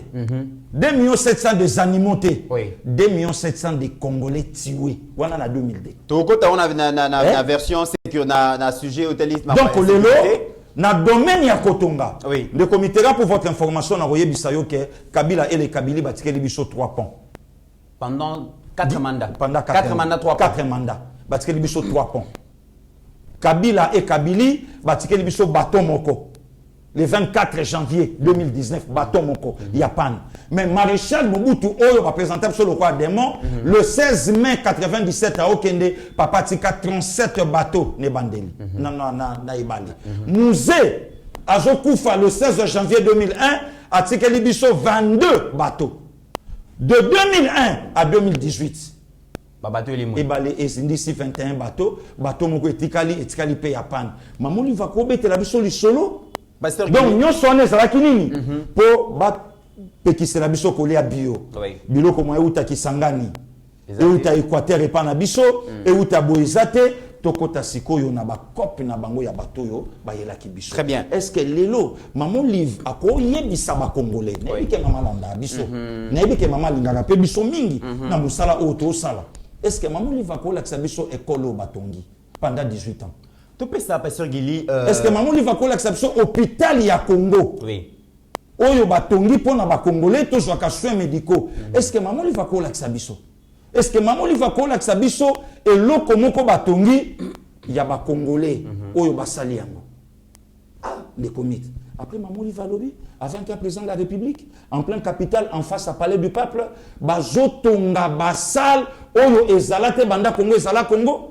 2 700 000 des animaux te. 2 700 000 des Congolais tués. Voilà na 2002. Tokota on a na version c'est que na sujet hôtelisme. Donc les lois na domaine ya Kotonga. Le comité là pour votre information na roye bisayo que Kabila et les Kabili batikeli biso 3 ponts. Pendant 4 mandats. Pendant 4 mandats 3 ponts. 4 mandats. Batikeli biso 3 ponts. Kabila et Kabili batikeli biso bateau moko. Le 24 janvier 2019 bateau moko Japan. Mais maréchal Mobutu oyo va présenter sur le roi démon le 16 mai 97 à Okende papa tika 37 bateaux ne bandeli na ibali musée azokufa le 16 janvier 2001 a tikeli biso 22 bateaux de 2001 à 2018 bateau les ibali esindisi 21 bateaux moko etikali pe Japan mamuli va kobetela biso lisolo. Donc nous sommes nini pour battre pekisela biso kolia bio bilo comme euta kisangani euta Équateur et pana biso euta boezate tokota sikoyo na ba cop na bango ya batoyo ba yelaki biso. Très bien. Est-ce que lelo maman livre ako yebisa ba congolais na bike mama landa biso na bike mama lingaka pe biso mingi na musala auto sala. Est-ce que maman livre ako la biso école batongi pendant 18 ans? Tout ça, pasteur Guili. Est-ce que maman va coller l'exception hôpital ya Congo? Oui. oyo batongi pona ba congolais to zwaka soins médicaux. Est-ce que maman li va ko lakisa biso? Est-ce que maman li va ko lakisa biso eloko moko batongi ya ba congolais oyo basali yango? Ah, les comités. Après maman li va lobby avant qu'il y ait président de la République en plein capital en face à palais du peuple bazotonga basal oyo ezalate banda Congo ezala Congo.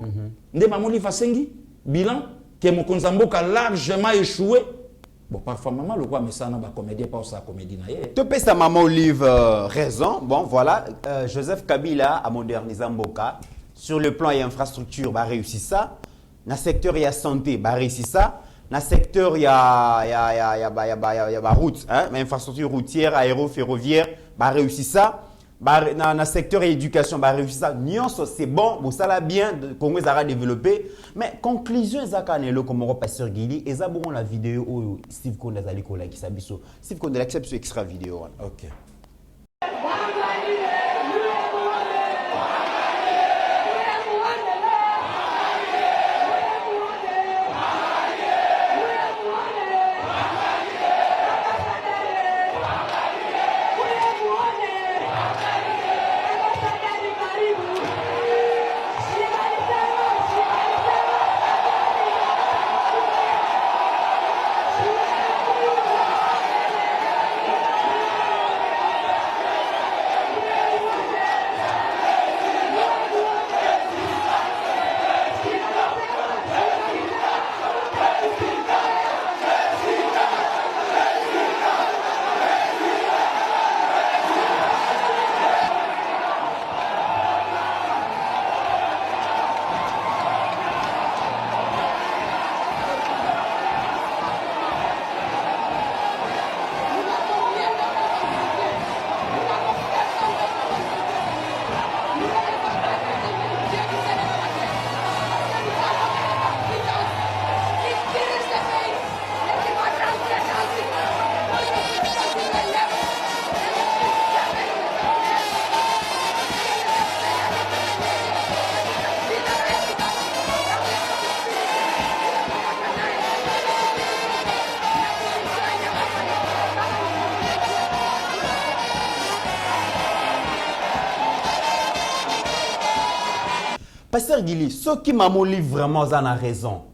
Nde maman li va sengi bilan que mokonzi mboka largement échoué. Bon, parfois, maman, le roi, mais ça n'a pas comédie, pas ça comédie. Tu peux sa maman Olive raison. Bon, voilà, Joseph Kabila a modernisé Mboka. Sur le plan et infrastructure, bah réussi ça. Dans le secteur, il y a santé, bah réussi ça. Dans le secteur, il y a route, hein, infrastructure routière, aéro-ferroviaire, bah réussi ça. Dans le secteur éducation, bah réussi ça. C'est bon, ça l'a bien, Congo a développé. Mais conclusion, Zakanelo, comme on pasteur Guili, et ça, la vidéo où Steve Konda Zali Kola qui s'habille. Steve Konda l'accepte sur extra vidéo. Ok. Pasteur Guili, ceux qui m'ont vraiment en a raison.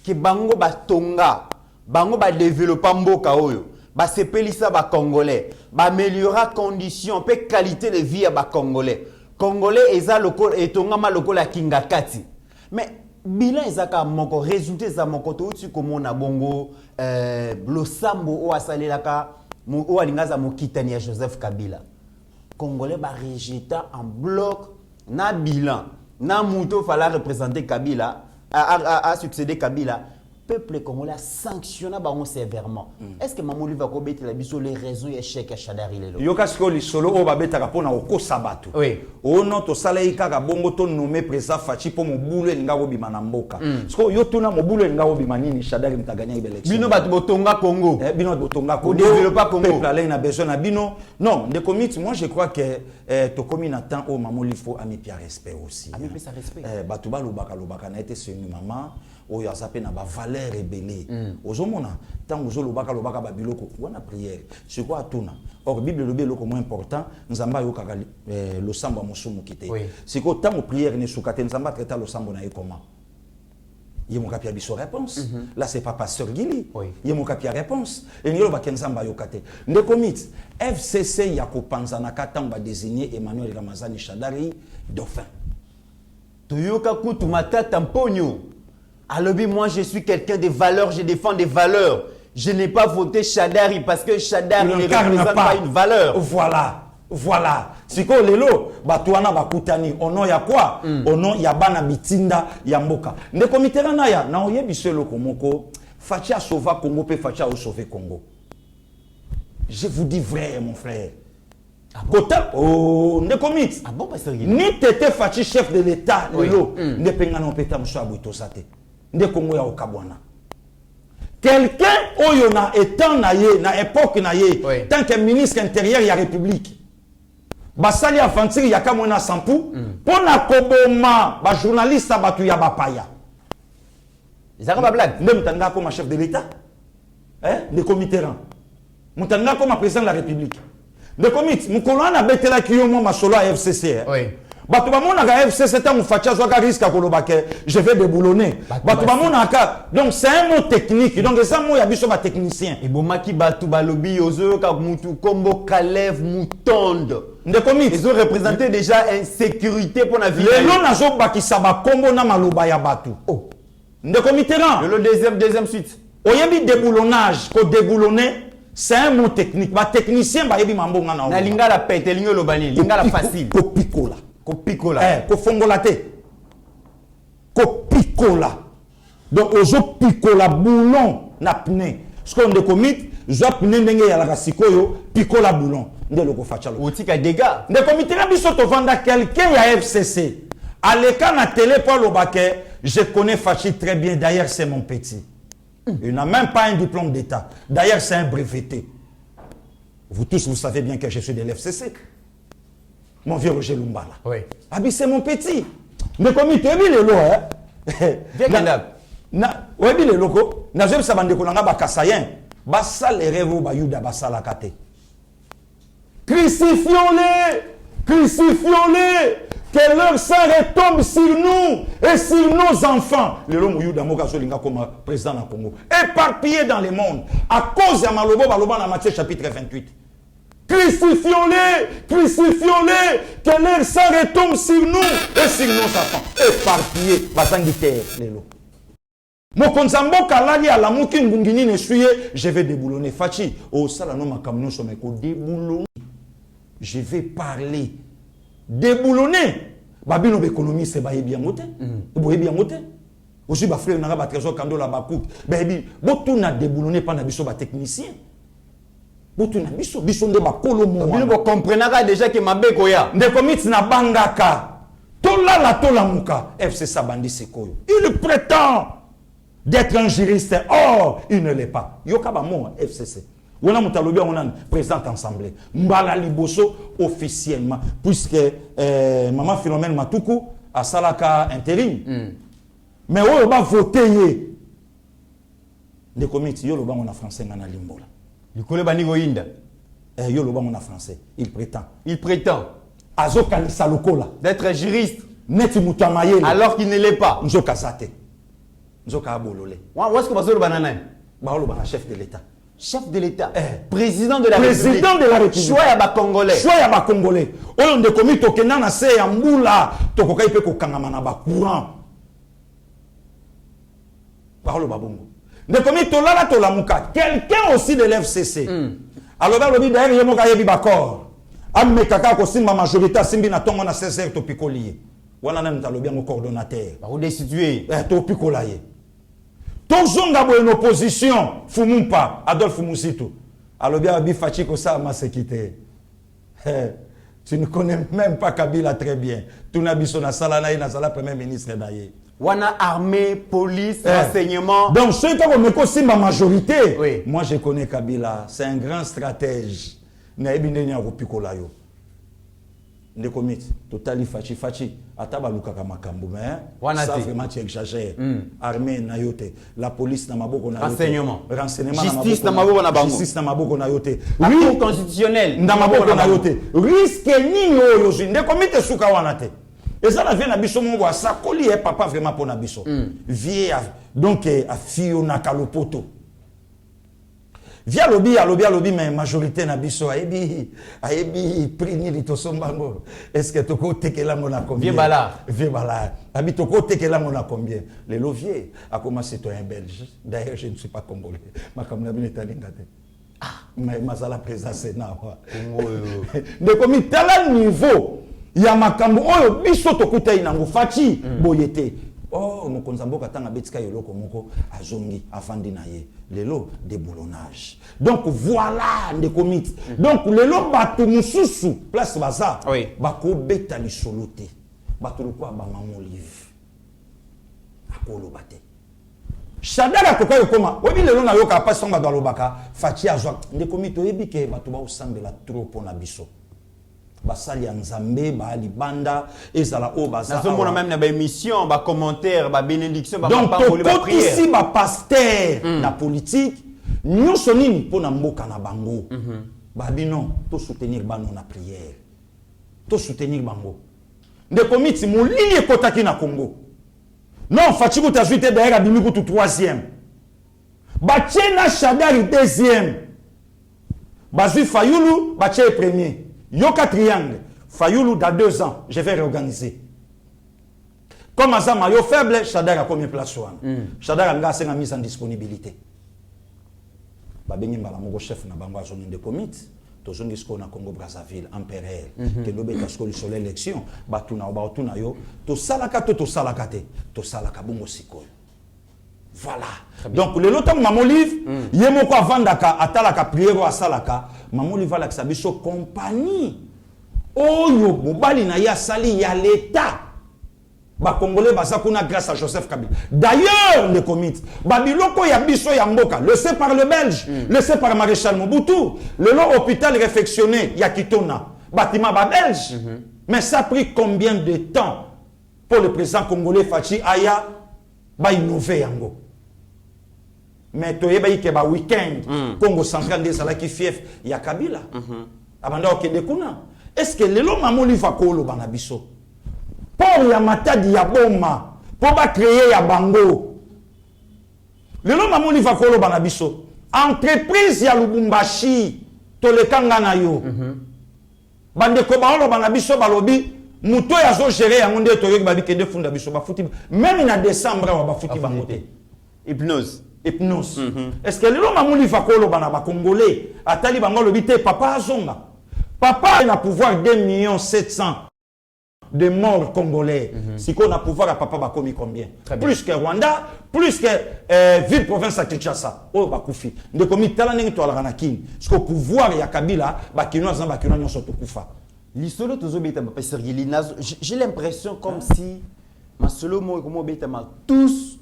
Que bango ba tonga, bango ba développer mboka oyo, ba sepelisa ba congolais, ba améliorer conditions, pe qualité de vie à ba congolais. Congolais eza loko et tonga ma loko la kingakati. Mais bilan ezaka moko résultat za moko to uti comme na bongo blosambo o asalelaka o alingaza mokitani ya Joseph Kabila. Congolais ba résultat en bloc na bilan. Na Mouto fallait représenter Kabila, a succédé Kabila. Peuple congolais a sanctionné sévèrement. Est-ce que Mamouli va commettre les raisons échec à Chadari Lelo? Yokasko li solo o babeta kapona oko sabato. Oui. O no to salaika ka bongo to nommé président Fachi pour mo boulou elinga ko bima na mboka. Parce yo tuna mo boulou elinga ko bima nini Chadari mtaganya élection. Bino bat botonga Congo. Bino botonga Congo. Développer Congo. Peuple là a besoin na bino. Non, de commit moi je crois que to commune attend au Mamouli faut amipia respect aussi. Amipia sa respect. Batuba lobaka na été c'est une maman. Oyo azape na ba valeur rebelle ozomona tant ozolobaka lobaka ba biloko wana prière c'est quoi tuna or bible lobe loko moins important nzamba yo kaka lo samba mosumu kité c'est quoi tant prière ne sukate nzamba traiter lo sambo na comment yemo kapia biso réponse là c'est pas pasteur Guili yemo kapia réponse et ngelo ba kenzamba yo kate ndeko mit FCC ya kopanza na katamba désigner Emmanuel Ramazani Shadari dauphin toyoka kutu matata mponyo. Alors, moi, je suis quelqu'un de valeurs, je défends des valeurs. Je n'ai pas voté Chadari parce que Chadari ne représente pas une valeur. Voilà, voilà. Si ko lelo, batuana bakutani, ono ya quoi? Ono ya bana bitinda ya mboka. Ndeko miterana ya, na oye biselo komoko, Fatia sauva Congo, pe Fatia sauver Congo. Je vous dis vrai, mon frère. Kota, oh, ndeko mit. Ah bon, pasteur Guili? Ni tete Fachi chef de l'État, lelo, ne penga non peta mswa buito sate. De Congo ya okabwana. Quelqu'un oyo na étant na ye na époque na ye tant que ministre intérieur ya République basali aventure ya kamona sampu pona koboma ba journaliste batu ya bapaya zaka ba blague ndem tanga comme chef de l'État de comité rang Moutanga comme président de la République. De commit, Moukolon a bêté la Kiyomo Masolo à FCC. Oui. Batubamon a FCC, tant Fatia Zoaka risque à Kolobake, je vais déboulonner. Batubamon a ka. Donc c'est un mot technique. Donc c'est un mot, il y a besoin de technicien. Et Bomaki Batubalobi, Ozo, Kabmoutou, Kombo, Kalev, Moutonde. De commit. Ils ont représenté déjà insécurité pour la vie. Les noms nazo bakisaba Kombo na Malobaya Batu. Oh. De commit le deuxième suite. Oyebi déboulonnage, ko déboulonner. C'est un mot technique. Les technicien, ils mambo ngana. Na lingala pete, lingala bani, lingala facile. Ko picola. Ko picola. Ko fongolate. Ko picola. Donc, ozo picola boulon na pne. Ce qu'on de commit, zo pne ndenge ya la sikoyo, picola boulon. Nde loko fachalo. Otika dégâts. De comité na biso to vanda quelqu'un ya FCC. À l'écran na télé pour le baquet, je connais Fachi très bien. D'ailleurs, c'est mon petit. Il n'a même pas un diplôme d'État. D'ailleurs, c'est un breveté. Vous tous, vous savez bien que je suis de l'FCC. Mon vieux Roger Lumbala. Oui. Ah, mais c'est mon petit. Mais comme il te dit, le lot, hein. Oui, le loco. N'a jamais sabandé qu'on a bakasayen. Bassal et revo bayuda basala kate. Crucifions-les! Crucifions-les! Que leur sang retombe sur nous et sur nos enfants. Le long Mouyou Damoka Solinga comme président du Congo. Éparpillés dans le monde. À cause de Malobo Baloba dans Matthieu chapitre 28. Crucifions-les! Crucifions-les! Que leur sang retombe sur nous et sur nos enfants. Éparpillés. Batangi terre. Les lots. Mokonzambo kalali à la mouki ngungini ne suye. Je vais déboulonner. Fachi. Oh, ça la nom ma kamino someko. Déboulonner. Je vais parler. Déboulonner. Babino l'économie c'est baye bien moté. Boye bien moté. Aussi ba frère na ba trésor kando la ba cook. Baby, botu na déboulonner pas na biso ba technicien. Botu na biso nde ba kolomo. Bino bo comprenaka déjà que mabeko ya. Nde commit na bangaka. Tola muka. FC Sabandi Sekoyo. Il prétend d'être un juriste. Or, il ne l'est pas. Yoka ba mo FCC. On a Moutalobia, on a président assemblée. Mbala Liboso officiellement, puisque Maman Philomène Matoukou a Salaka intérim. Mais on va voter. Les comités, on a français dans Limbola. Du coup, le banigo inda. On a français. Il prétend. Il prétend. Azokali Salokola. D'être juriste. Neti Moutamaye. Alors qu'il ne l'est pas. Nzoka Zate. Nzoka Abolole. Où est-ce que vous avez le banana? Le chef de l'État. Chef de l'État, président de la République. Président de la République. Choix à Congolais. Choix à Congolais. On de commis tokena na se ya mbula tokokai pe ko kangama na ba courant. Parole babongo. De commis tolala tolamuka. Quelqu'un aussi de l'FCC. Alors là lobi d'ailleurs yemo ka yebi bakor. Amme kaka ko simba majorité simbi na tongo na 16h to pikolier. Wana na mtalobi ngo coordonnateur. Ba ko destituer. To pikolaye. Tozonga en opposition, Fumumpa, Adolphe Moussito. Alors bien, Bifachi Kosa m'a séquité. Tu ne connais même pas Kabila très bien. Tu n'as pas na salana na sala premier ministre d'ailleurs. Wana armée, police, renseignement. Donc ceux qui ont aussi ma majorité. Oui. Moi je connais Kabila, c'est un grand stratège. Naibinde nya kopikola yo. Ne commit totali fachi ataba lukaka makambo mais ça vraiment tu exagères. Armée na yote, la police na maboko na yote, renseignement justice na maboko na bango, justice na maboko na yote, oui constitutionnel na maboko na yote, risque nini oyo ne commit suka wana te. Et ça la vient na biso mo ça koli est papa vraiment pour na biso. Vie donc a fio na kalopoto. Via lobby, mais majorité na biso ayebi prix ni litosombango. Est-ce que toko tekela mona combien? Vieux bala. Abi toko tekela mona combien? Le lovier a commencé citoyen belge. D'ailleurs, je ne suis pas congolais. Ma kamna bin etalingate. Mais mazala président Sénat. De komi tala niveau ya makambo oyo biso tokuta inango fachi boyete. Oh, mokonzambo katanga betika yoloko moko azongi afandi na ye. Lelo déboulonnage. Donc voilà des comités. Donc lelo batu mususu place baza. Oui. Bako beta li soloté. Batu kwa ba maman olive. Akolo bate. Shadara koka yokoma. Obi lelo na yoka pa songa dans lobaka. Fachi azwa. Des comités oyebi ke batu ba osambela trop pona biso. Basali ya nzambe ba libanda ezala o baza nazomona même na ba émission ba commentaire ba bénédiction ba donc parole ba prière ici ba pasteur na politique Nous sommes pour na mboka na bango. Babi non, to soutenir bano na prière. To soutenir bango. De komiti moulini ekotaki na Congo. Non, Fachikou Tazuite d'ailleurs abimi kutu 3e. Bachena Chadari 2e. Bazui Fayoulou, Baché 1er. Yoka Triangle. Fayoulou dans 2 ans, je vais réorganiser. Comme à ça, maillot faible, Chadar a combien de place? Chadar a une mise en disponibilité. Babengi Mbalamogo chef na bango zone de comité. Tozongi sko na Congo Brazzaville en péril. Que l'obé tasko sur l'élection. Batuna batuna yo. To salaka to salaka te. To salaka bongo sikoyo. Voilà. Donc le lotam mamolive, yemoko avandaka atalaka priero asalaka, mamolive va la biso compagnie. Oyo mobali na ya sali ya l'état. Ba Congolais basakuna grâce à Joseph Kabila. D'ailleurs le comité, babiloko ya biso ya mboka, laissé par le Belge, laissé par Maréchal Mobutu, le long hôpital réfectionné ya Kitona, bâtiment ba Belge. Mais ça a pris combien de temps pour le président congolais Fachi Aya ba innover yango? Mais toyeba yike ba week-end Congo central des salaki fief ya Kabila. Abanda okende kuna. Est-ce que lelo mamoli va kolo bana biso? Pour ya matadi ya boma, pour ba créer ya bango. Lelo mamoli va kolo bana biso. Entreprise ya Lubumbashi to le kangana yo. Bande ko ba olo bana biso balobi muto ya zo gérer ya ngonde to yoki babi kende funda biso ba futi. Même na décembre wa ba futi bango te. Hypnose. Est-ce que lelo mamoli va kolo bana ba congolais atali bango lobi te papa azonga. Papa a pouvoir 2 700 000 de morts congolais. Si qu'on a pouvoir à papa va commis combien? Plus que Rwanda, plus que ville province à Kinshasa. Oh bakoufi. De commis talaning to alanakin. Parce que pouvoir ya Kabila bakino zan bakino nyoso to kufa. L'histoire de Zobeta Papa Sergili, j'ai l'impression comme si ma solo mo comme Obeta tous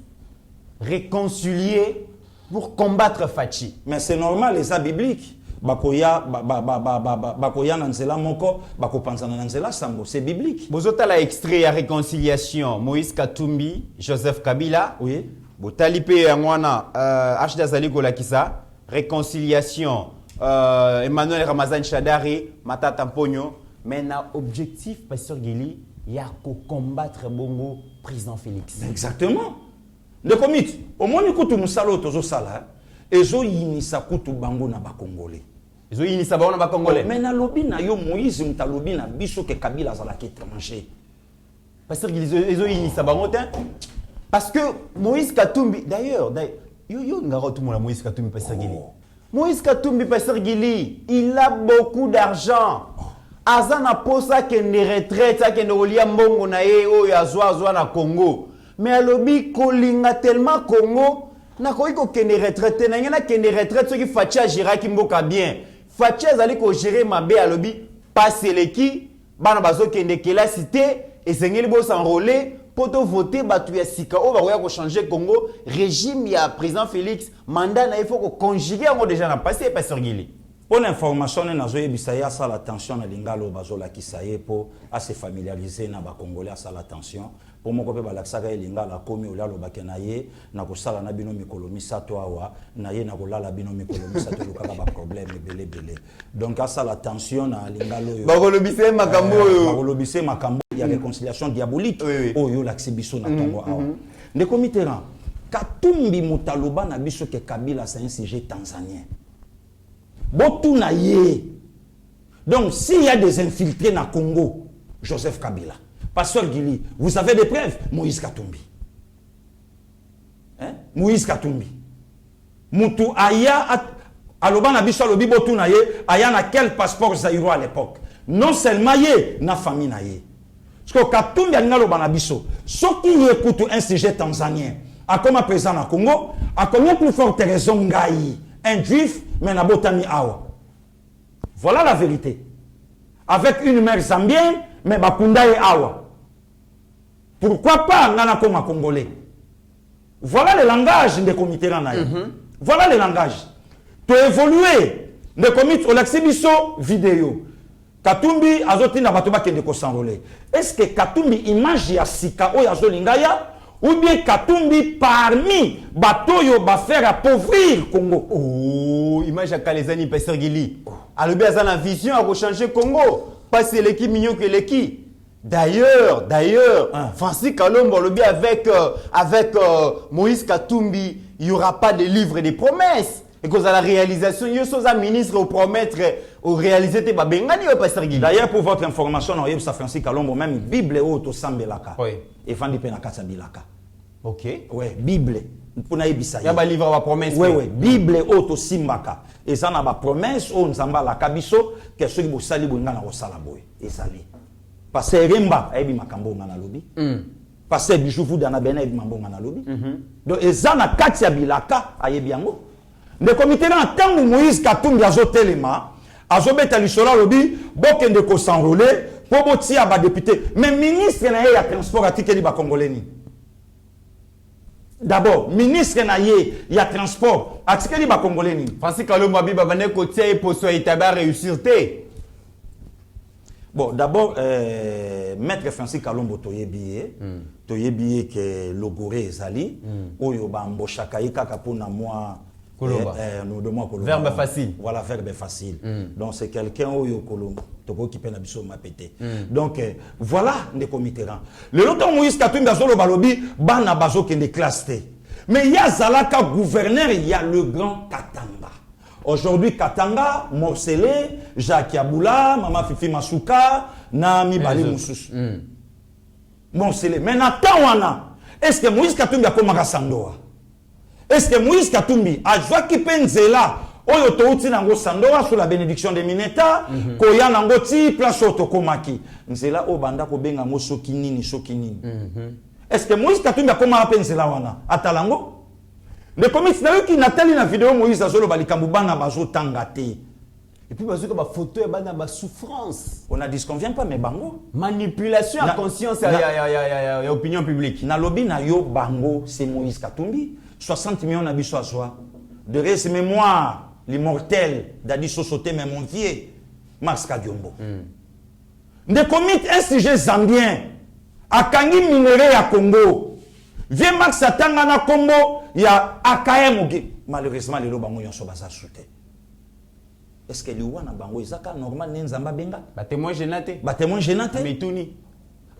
réconciliés pour combattre Fachi. Mais c'est normal, les ça biblique. Bakoya bakoya nanzela moko bakopanza nanzela sambo, c'est biblique. Bozota la extrait à réconciliation Moïse Katumbi, Joseph Kabila. Oui. Botali pe ngwana Ashda Zali Kolakisa, réconciliation Emmanuel Ramazan Shadari, Matata Mpogno. Maintenant objectif Pasteur Gili, il y a qu'à combattre bongo président Félix. Exactement. Le comité, au moins écoute musalo tozo sala. Ezo yinisa kutu bango na ba Congolais. Ezo yinisa bango na ba Congolais. Mais na lobi na yo Moïse mutalobi na biso ke Kabila zalaki étranger. Parce que ezo yinisa bango te. Parce que Moïse Katumbi d'ailleurs yo ngaro tout monde Moïse Katumbi Pasteur Gili. Moïse Katumbi Pasteur Gili, il a beaucoup d'argent. Azana posa ke ne retraite ke ne olia mbongo na ye o ya zwa na Congo. Mais alobi kolinga tellement Congo na koiko kene retraite na ngena kene retraite soki Fachi agiraki mboka bien. Fachi azali ko gérer mabe alobi passer leki bana bazo kende kela cité et sengeli bo s'enrôler poto voter batu ya sika o ba ko changer Congo régime ya président Félix mandat na il faut ko conjuguer ngo déjà na passé Pasteur Gili. Pour l'information na zo yebisaya ça l'attention na lingalo bazo la kisaye pour à se familiariser na ba Congolais à ça l'attention. Pour mon copain balaksaka elinga la komi olalo bakenaye na ko sala na bino mikolo misato awa na ye na ko lala bino mikolo misato lokaka ba problème belé. Donc à ça l'attention na lingalo yo. Bakolobise makambo il y a réconciliation diabolique. Oh yo l'accès biso na tongo awa. Ne comiteran Katumbi mutaloba na biso ke Kabila c'est un sujet tanzanien. Botuna ye. Donc s'il y a des infiltrés na Congo, Joseph Kabila. Pasteur Gili, vous avez des preuves? Moïse Katumbi. Hein? Moïse Katumbi. Moutou Aya, aloba na biso alobi botuna ye, Aya na quel passeport zaïro à l'époque? Non seulement ye, na famille na ye. Parce que Katumbi a aloba na biso, ce qui écoute un sujet tanzanien, a comme présent na Congo, a combien plus forte raison ngai, un juif, mais na botami awa. Voilà la vérité. Avec une mère zambienne, mais bakunda ye awa. Pourquoi pas ngana comme congolais? Voilà le langage des comités ranaï. Voilà le langage. Tu évoluer le comité au l'axibiso vidéo. Katumbi azoti na batoba kende ko s'enrôler. Est-ce que Katumbi image ya sika o ya zolingaya ou bien Katumbi parmi Batoyo va faire appauvrir Congo. Oh, image à Kalezani Pasteur Gili. Alors bien ça la vision à changer Congo. Pas c'est l'équipe mignon que l'équipe. D'ailleurs, Francis Kalombo le bien avec Moïse Katumbi, il y aura pas de livre de promesses. Et que la réalisation, il y a un ministre au promettre au réaliser te babengani au Pasteur Gili. D'ailleurs pour votre information, on a Francis Kalombo même Bible auto sambelaka. Oui. Et Fandi Penakasa Bilaka. OK. Oui, Bible. Pour na yebisa. Il y a un livre à promesse. Oui, Bible auto simbaka. Et ça na ba promesse on nzamba la kabiso que ceux qui bo sali bo ngana ko sala boy. Et sali. Parce que Remba ayebi makambo ngana lobi. Parce que Bijoufu dana bena ayebi makambo ngana lobi. Donc ezana kati ya bilaka ayebi yango. Le comité là en tant que Moïse Katumbi azotelema azobeta lisolo lobi bokende ko s'enrôler pour botia ba député mais ministre na ya transport atikeli ba congolais ni. D'abord, ministre na ye ya transport atikeli ba congolais ni. Francis Kalombo biba bane ko tie poso itaba réussir té. Bon, d'abord maître Francis Kalombo toyebi que logoré ezali oyo ba mboshaka kaka pona moi verbe facile. Voilà, verbe facile. Donc c'est quelqu'un oyo Kolombo toko qui pena biso mapete. Donc voilà des comitéran. Le longtemps Moïse Katumbi azolo balobi bana bazo kende classe té. Mais il y a Zalaka gouverneur, il y a le grand Katanga. Aujourd'hui Katanga, Morcelé, Jacques Yaboula, Mama Fifi Masuka, Nami Bali Moussous. Morcelé. Mais Natawana, est-ce que Moïse Katumbi a komaka Sandoa? Est-ce que Moïse Katumbi a joué Penzela oyo touti nango Sandoa sous la bénédiction de Mineta koya nango ti place otokomaki nzela o banda ko benga ngo soki nini est-ce que Moïse Katumbi a komaka Penzela wana atalango le comics na yoki natali na vidéo Moïse azolo balikambu bana bazo tangate et puis bazo ba photo ya bana ba souffrance on a dit qu'on vient pas mais bango manipulation à conscience ya opinion publique na lobi na yo bango c'est Moïse Katumbi 60 millions d'habitants à soi. De reste mémoire, l'immortel d'Adi Sosoté, mais mon vieux, Max Kadiombo. De commis un sujet zambien, à Kangi minerai à Congo. Vieux Max Atangana Congo, il y a AKM. Malheureusement, les lobango yon sobaza soute. Est-ce que l'Iwana bango izaka normal n'enzamba benga? Ba témoin gênate. Ba témoin gênate. Mituni.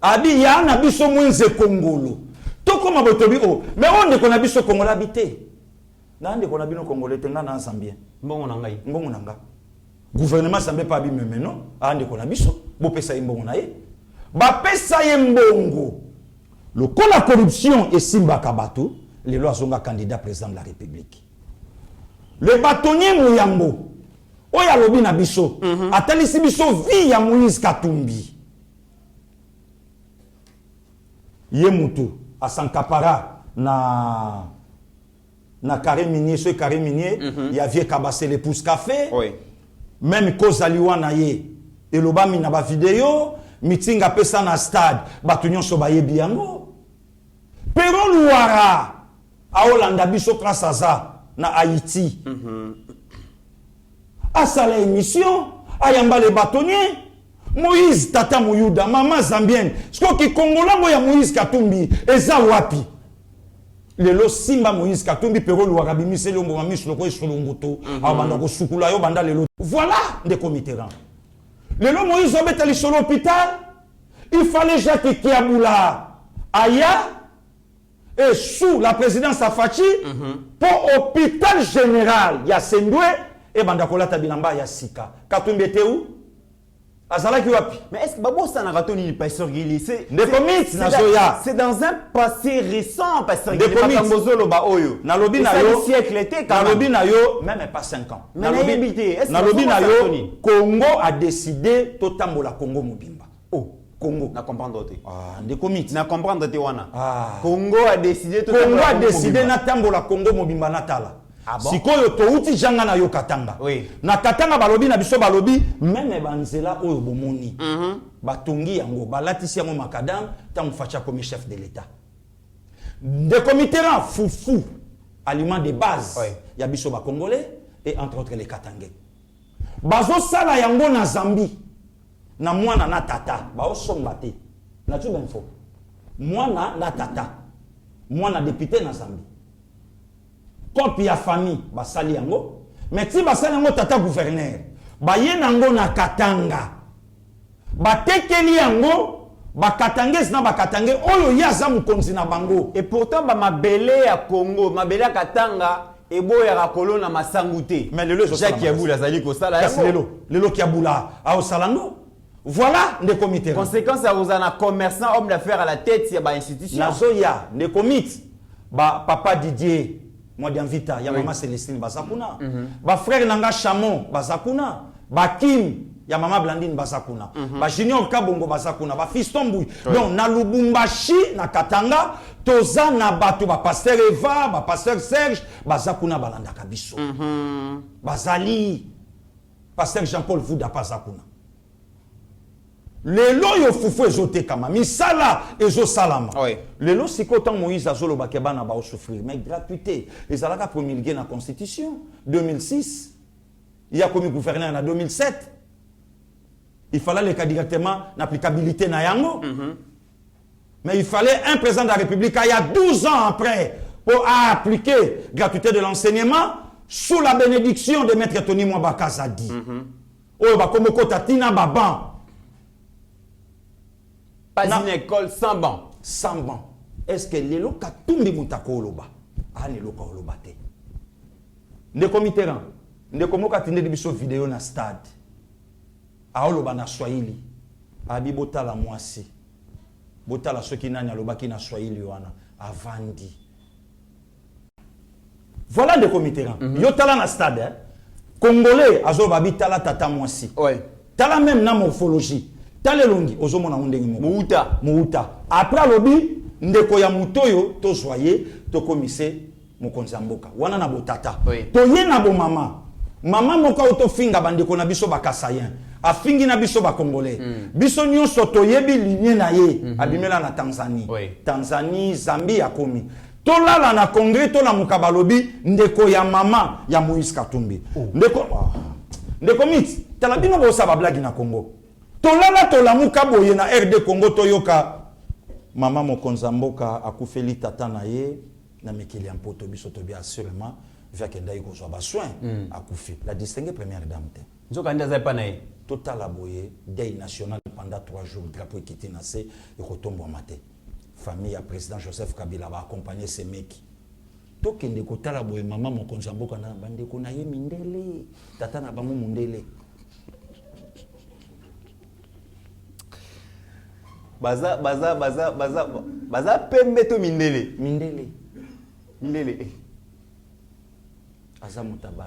Abi ya na biso mwenze Congolo. Tout comme Botobi, mais on ne connaît pas Congolais habité. On ne connaît pas Congolais, on a Zambien. Bon, on a gouvernement Zambien pas bien, mais non. On ne connaît pas. Bon, pesa imbongo na ye. Ba pesa imbongo. Le coup la corruption et Simba Kabato, les lois sont candidat président de la République. Le bâtonnier Mouyambo, oya lobi na biso, atalisi biso vie ya Moïse Katumbi. Yemutu. À Sankapara, na carré minier, ce carré minier, il y avait Kabassé les pouces café. Oui. Même Kozaliwa na ye. Et l'oba mi na ba vidéo, meeting a pesa na stade, batunyon so ba yebi yango. Pero Luara, a Olanda biso Krasaza, na Haïti. A sa émission, a yamba les bâtonniers. Moïse Tata Mouyouda, maman zambienne. Ce qui Congola moya Moïse Katumbi, eza wapi. Lelo Simba Moïse Katumbi, pero Luarabi, Miselo Mohamis, Loko et Solongoto, Abandako Sukula, yo banda lelo. Voilà des comitéran. Lelo Moïse obet allé sur l'hôpital, il fallait Jacques Kiaboula, Aya, et sous la présidence Afachi, pour hôpital général, il y a Sendoué, et Bandakola Tabilamba, il y a Sika. Katumbi était où? Mais est-ce que Babo Sanagaton Pasteur Gili c'est dans un passé récent Pasteur Gili Nalobi na yo siècle était Nalobi na yo même pas 5 ans. Nalobi na yo Congo a décidé totambola Congo mobimba. Oh Congo na comprendre te. Ah de comités na comprendre te wana. Congo a décidé na tambola Congo mobimba natala. Ah bon? Sikoyo touti janga na yo Katanga. Oui. Na Katanga balobi na biso balobi même banzela oyo bomoni. Batungi yango balatisi yango makadam tant facha comme chef de l'état. Des comités foufou aliment de base. Oui. Ya biso ba congolais et entre autres les Katangais. Bazo sala yango na Zambie. Na mwana na tata ba osomba te. Na tu benfo. Mwana na tata. moi na député na Zambie copie ya famille basali yango mais si basali yango tata gouverneur baye nango na Katanga batekeli yango bakatange na bakatange oyo yaza mukonzi na bango et pourtant ba mabele ya Congo mabele ya Katanga eboya ka kolona masangute mais lelo Jacques Yabula zali ko sala yango lelo Kiabula a osalando voilà des comités conséquence à Rosana commerçant homme d'affaires à la tête ya ba institution nazoya des comités ba papa Didier moi d'Invita ya maman Célestine bazakuna ba frère nanga Chamon bazakuna ba Kim ya maman Blandine bazakuna ba Junior Kabongo bazakuna ba Fiston Mbui donc na Lubumbashi na Katanga toza na bato ba pasteur Eva ba pasteur Serge bazakuna balanda kabiso bazali pasteur Jean-Paul Vuda bazakuna lelo yo fufu ezote kama misala ezo salama lelo siko tant Moïse azolo bakeba na ba souffrir mais gratuité ezalaka promulgué na constitution 2006 il y a comme gouverneur en 2007 il fallait le cas directement l'applicabilité na yango mais il fallait un président de la République il y a 12 ans après pour appliquer gratuité de l'enseignement sous la bénédiction de maître Tony Mwabaka Zadi oyo bakomoko tatina baban pas une école sans banc. Sans banc. Est-ce que les locaux tombent moutako oloba? Ah, les locaux oloba te. Ne comiteran. Ne komo katinde de biso vidéo na stade. A oloba na Swahili. Abi botala mwasi. Botala soki nani aloba ki na Swahili wana. Avandi. Voilà des comiteran. Yo tala na stade. Congolais azoba bi tala tata mwasi. Ouais. Tala même na morphologie. Talelongi ozomona undengi muuta après lobi ndeko ya mutoyo to soye to komise mokonza mboka wana na botata to ye na bo mama moka auto finga bandeko na biso bakasayen afingi na biso ba congolais biso nyonso to yebi ligne na ye abimela na Tanzanie Zambie akomi to lala na congrès to la mukabalobi ndeko ya mama ya Moïse Katumbi ndeko mit talabino bo sa ba blague na Congo tolala tolamuka boye na RD Congo toyoka mama mokonza mboka akufeli tata na ye na mekili ampoto biso to bien assurément via kenda iko so ba soin akufi la distinguée première dame te nzoka ndaza pa na ye total aboye deuil national pendant 3 jours drapeau ekiti na se ekotombo maté famille ya président Joseph Kabila ba accompagner ces mecs tokende kotala boye mama mokonza mboka na bandeko na ye mindele tata na bango mundele baza pembe to mindele aza mutaba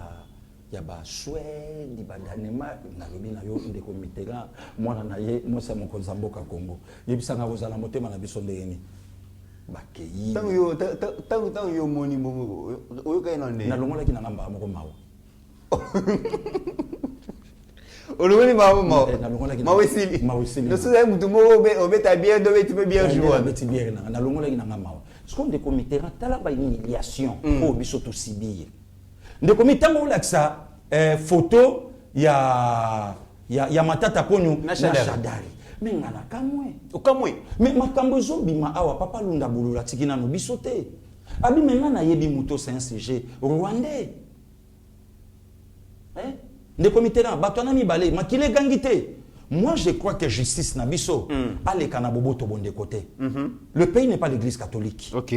ya ba shwedi badanema na lobi na yo ndeko mitera mwana na ye mosa mokonza mboka Congo yebisanga kozala motema na biso ndeni bakei tangu yo moni mbongo oyo kaina nde na longola ki na ngamba moko mawo olongoli mawesili nosuza mutu moko obeta bien do beti bien jouer beti bien na longola ki na ngamba ce qu'on de comité tala ba humiliation o biso to sibie de comité ngo laksa photo ya matata ponyo na shadari mais ngana kamwe mais makambo zobima awa papa lunda bulula tikina no biso te abi menga na yebi muto c'est un sujet rwandais de comité là batona mi balé makile gangité moi je crois que justice na biso aleka na boboto bonde côté le pays n'est pas l'église catholique OK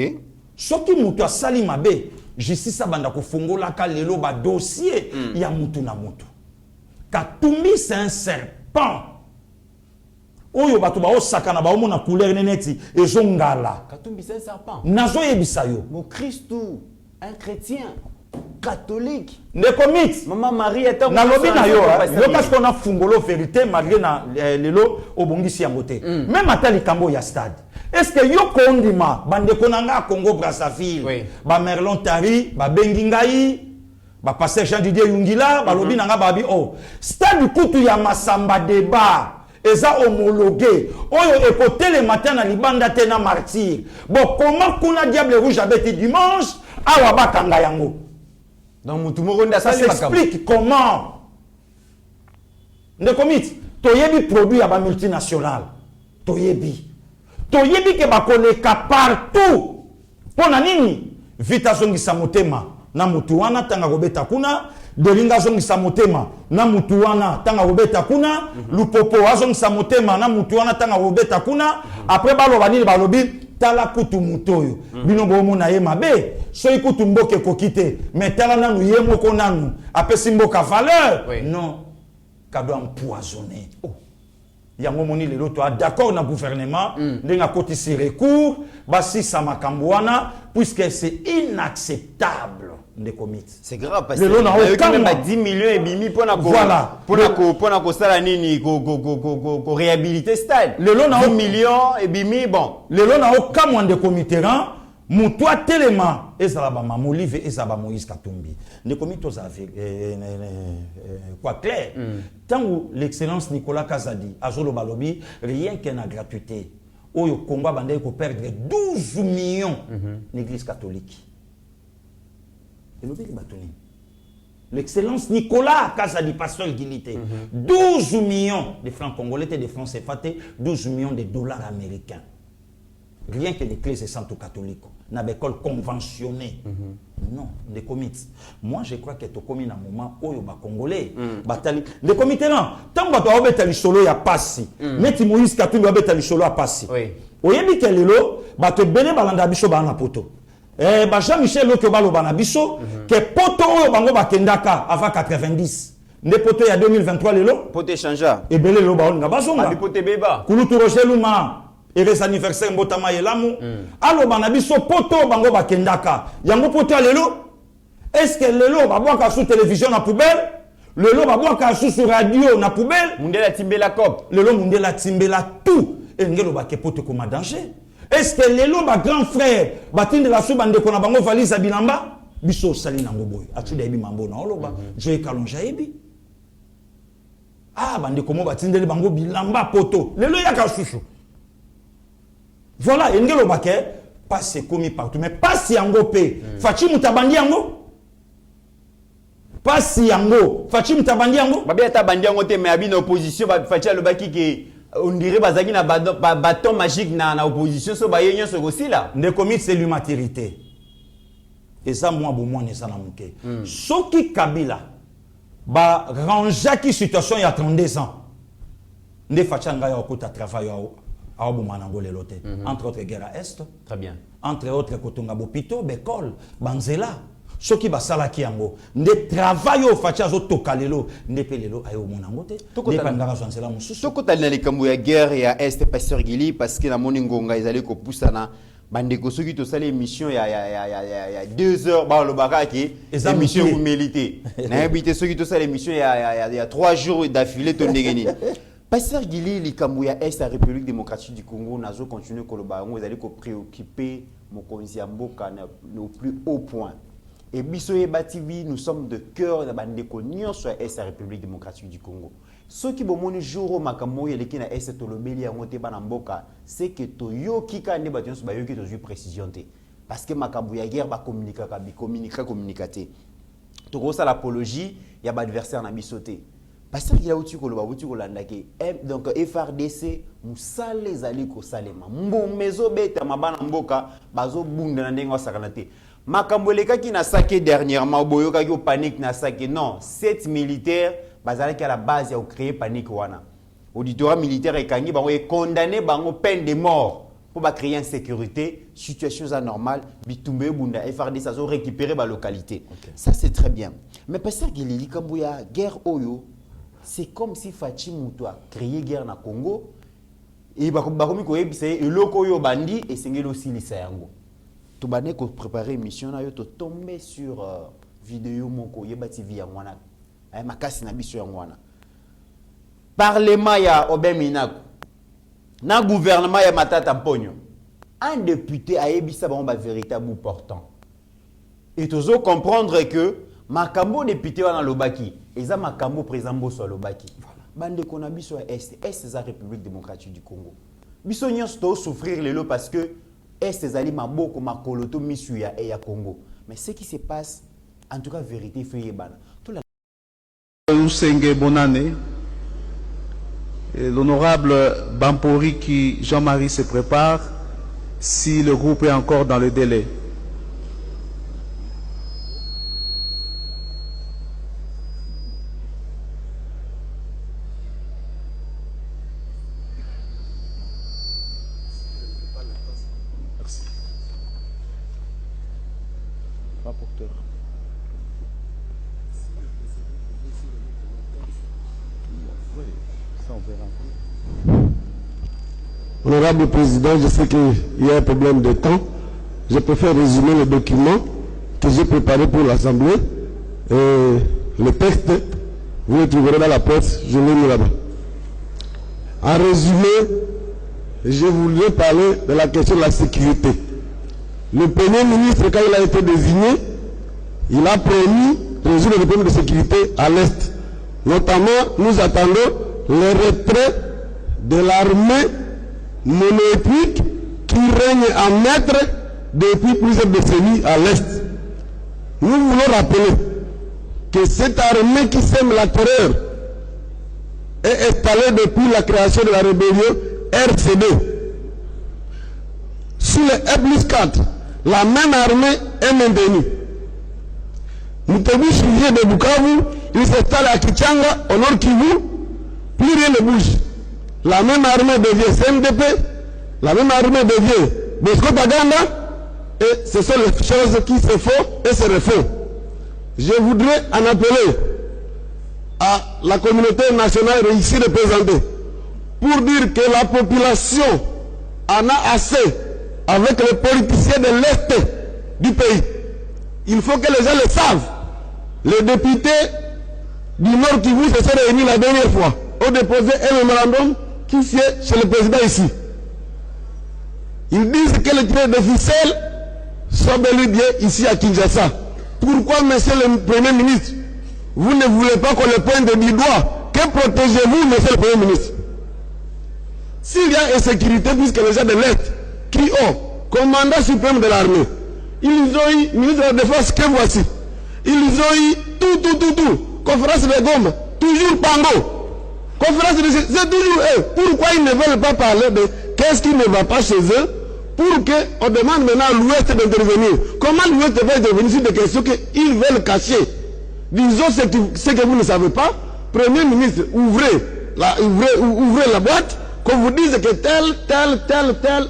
soki muto asali mabe justice abanda ko fongola ka lelo ba dossier ya mutu na mutu Katumbi c'est un serpent oyo bato ba osaka na ba omona couleur neneti ezongala Katumbi c'est un serpent nazo yebisa yo mon Christ un chrétien catholique ne commit maman Marie est na lobi na yo parce qu'on a fungolo vérité malgré na lelo obongisi yango te même atali kambo ya stade est-ce que yo kondima bande konanga Congo Brazzaville ba Merlon Tari ba Bengingai ba pasteur Jean Didier Yungila ba lobi nanga babi stade kutu ya Masamba débat eza homologué oyo écouter le matin na libanda te na martyr bon comment kuna diable rouge abeti dimanche awa bakanga yango donc tout le monde ça s'explique comment ne commit toyebi produit ya ba multinational toyebi que ba koleka partout Pona nini vita zongisa motema na mutu wana tanga kobeta kuna, delinga zongisa motema na mutu wana tanga kobeta kuna, lupopo azongisa motema na mutu wana tanga kobeta kuna, après baloba nini balobi tala kutu mutoyo bino bomona ye mabe so ikutu mboke kokite mais tala nanu ye moko nanu apesi mboka valeur non kado empoisonné. Yango moni lelo to d'accord na gouvernement ndenga kotisi recours basi sa makambo wana puisque c'est inacceptable. C'est grave parce que le na a 10 millions et bimi pona ko pona ko sala nini ko réhabiliter stade. Le lot na 10 millions et bimi bon. Le lot na aucun moins de committerant Moutoua Téléma, Ezalaba Mamolive, Ezaba Moïse Katumbi. Ne comitos avec quoi clair. Tant que l'excellence Nicolas Kazadi, Azolo Balobi, rien qu'un a gratuité. Au combat bandé pour perdre 12 millions l'église catholique. Et l'objet de Batoni. L'excellence Nicolas Kazadi, pasteur Guilité. 12 millions de francs congolais et de francs CFA, 12 millions de dollars américains. Rien que l'église sainte catholique, n'a pas école conventionnée. Non, des comités. Moi, je crois que tu as commis un moment où il y a Congolais. Les comités, non. Tant que tu as obéi à l'isolo, il y a passé. Mais tu Moïse Katumbi a obéi à l'isolo, il y a passé. Oui. Tu as dit que tu as béni balanda biso bana poto. Jean-Michel Lokobalo bana biso, que poto ou bango bakendaka avant 90. Ne poto il y a 2023 lelo. Poto changea. Et belé lo baon ngabazonga. Abi poto beba. Kulutu Roger Luma. Et les anniversaires mbotama yelamu alo banabiso poto bango bakendaka yango poto lelo est-ce que lelo babwaka sous télévision na poubelle lelo babwaka sous radio na poubelle mundela timbela cop lelo mundela timbela tout et ngelo baké poto comme danger est-ce que lelo ba grand frère batinde la sou bande kona bango valise bilamba biso sali nango boy atuda ebi mambo na oloba Joe Kalonja ebi bande komo batinde bango bilamba poto lelo yaka susu. Voilà, il y a un pas c'est commis partout, mais pas si yango pe. Fachi mutabandi yango. Pas si yango. Fachi mutabandi yango. Babia tabandi yango te mais abina opposition fachi alobaki que on dirait bazaki na bâton magique na opposition so baye nyo so aussi là. Ne commis c'est l'immaturité. Et ça moi bon moi ne ça na muke. Soki Kabila ba rangeaki situation il y a 32 ans. Ne fachi ngaya okota travail entre autres guerre à Est, très bien. Entre autres Kotonga Bopito, Bekol, Banzela, ceux qui basala qui ango, ne travaillent au fachazo tokalelo, ne pelelo ayo monangote, ne pandara Banzela mususu. Toko talina le kambu ya guerre ya Est pasteur Gili parce que la moningonga ils allaient ko poussana bandeko ceux qui to sale émission il y a 2 heures ba le baraki émission humilité. Na habité ceux qui to sale émission il y a 3 jours d'affilée ton dégeni. Pasteur Gili, l'Ikamouya Est, la République démocratique du Congo, n'a pas continué à vous allez préoccuper Mokonzi Mboka au plus haut point. Et Bissoye Bativi, nous sommes de cœur de la Bandéconion sur Est, la République démocratique du Congo. Ceux qui ont jour Makamoy et qui na Est Tolobeli à monter Banamboka, c'est que Toyo Kika ne battu sur Bayo qui est précision. Parce que Makamouya guerre va communiquer. Tu vois l'apologie, il y a adversaire na bisoté. Parce qu'il y a aussi donc FRDC musale zali ko salema mbomezo beta mabana mboka bazo bunda na ndenga sakanate makamboleka ki na saké dernièrement boyoka ki panique na saké non 7 militaires bazala ki à la base ya créer panique wana auditorat militaire ekangi bango est condamné bango peine de mort pour ba créer insécurité situation anormale bitumbe bunda FRDC a récupérer ba localité ça c'est très bien mais parce que Gilili Kambuya guerre oyo c'est comme si Fachi Moutou a créé guerre na Congo et bakomi ko yebisa eloko yo bandi et sengelo aussi lisayango to bané ko préparer mission na yo to tomber sur vidéo moko yeba TV ya ngwana ay makasi na biso ya ngwana parlement ya Obeminako na gouvernement ya Matata Mponyo un député a yebisa ba véritable portant et tozo comprendre que makambo député wana lobaki eza makambo président Bosso lobaki bande kona biso est la République démocratique du Congo biso nyos to souffrir lelo parce que est ezali maboko makoloto misu ya Congo mais ce qui se passe en tout cas vérité fait yebana tout la Usenge Bonane l'honorable Bampori qui Jean-Marie se prépare si le groupe est encore dans le délai. rapporteur. Oui, ça on verra. Honorable Président, je sais qu'il y a un problème de temps. Je préfère résumer le document que j'ai préparé pour l'Assemblée. Le texte, vous le trouverez dans la poste, je l'ai mis là-bas. En résumé, je voulais parler de la question de la sécurité. Le Premier ministre, quand il a été désigné, il a promis de résoudre les problèmes de sécurité à l'Est. Notamment, nous attendons le retrait de l'armée monoethnique qui règne en maître depuis plusieurs décennies à l'Est. Nous voulons rappeler que cette armée qui sème la terreur est installée depuis la création de la rébellion RCD. Sous le E+4, la même armée est maintenue. Moutebu Chouvier de Bukavu, il s'installe à Kichanga, au nord Kivu, plus rien ne bouge. La même armée devient CNDP, la même armée devient Bosco Taganda, et ce sont les choses qui se font et se refont. Je voudrais en appeler à la communauté nationale ici représentée pour dire que la population en a assez avec les politiciens de l'Est du pays. Il faut que les gens le savent. Les députés du Nord Kivu se sont réunis la dernière fois, ont déposé un mémorandum qui sied chez le président ici. Ils disent que les tireurs de ficelle sont bel et bien ici à Kinshasa. Pourquoi, monsieur le Premier ministre, vous ne voulez pas qu'on le pointe du doigt? Que protégez-vous, monsieur le Premier ministre? S'il y a insécurité, puisque les gens de l'Est qui ont commandant suprême de l'armée, ils ont eu ministre de la Défense que voici. Ils ont eu tout. Conférence de Goma, toujours Pango. Conférence de... C'est toujours eux. Pourquoi ils ne veulent pas parler de qu'est-ce qui ne va pas chez eux pour qu'on demande maintenant à l'Ouest d'intervenir? Comment l'Ouest va intervenir sur des questions qu'ils veulent cacher? Disons ce que vous ne savez pas. Premier ministre, ouvrez la boîte, qu'on vous dise que tel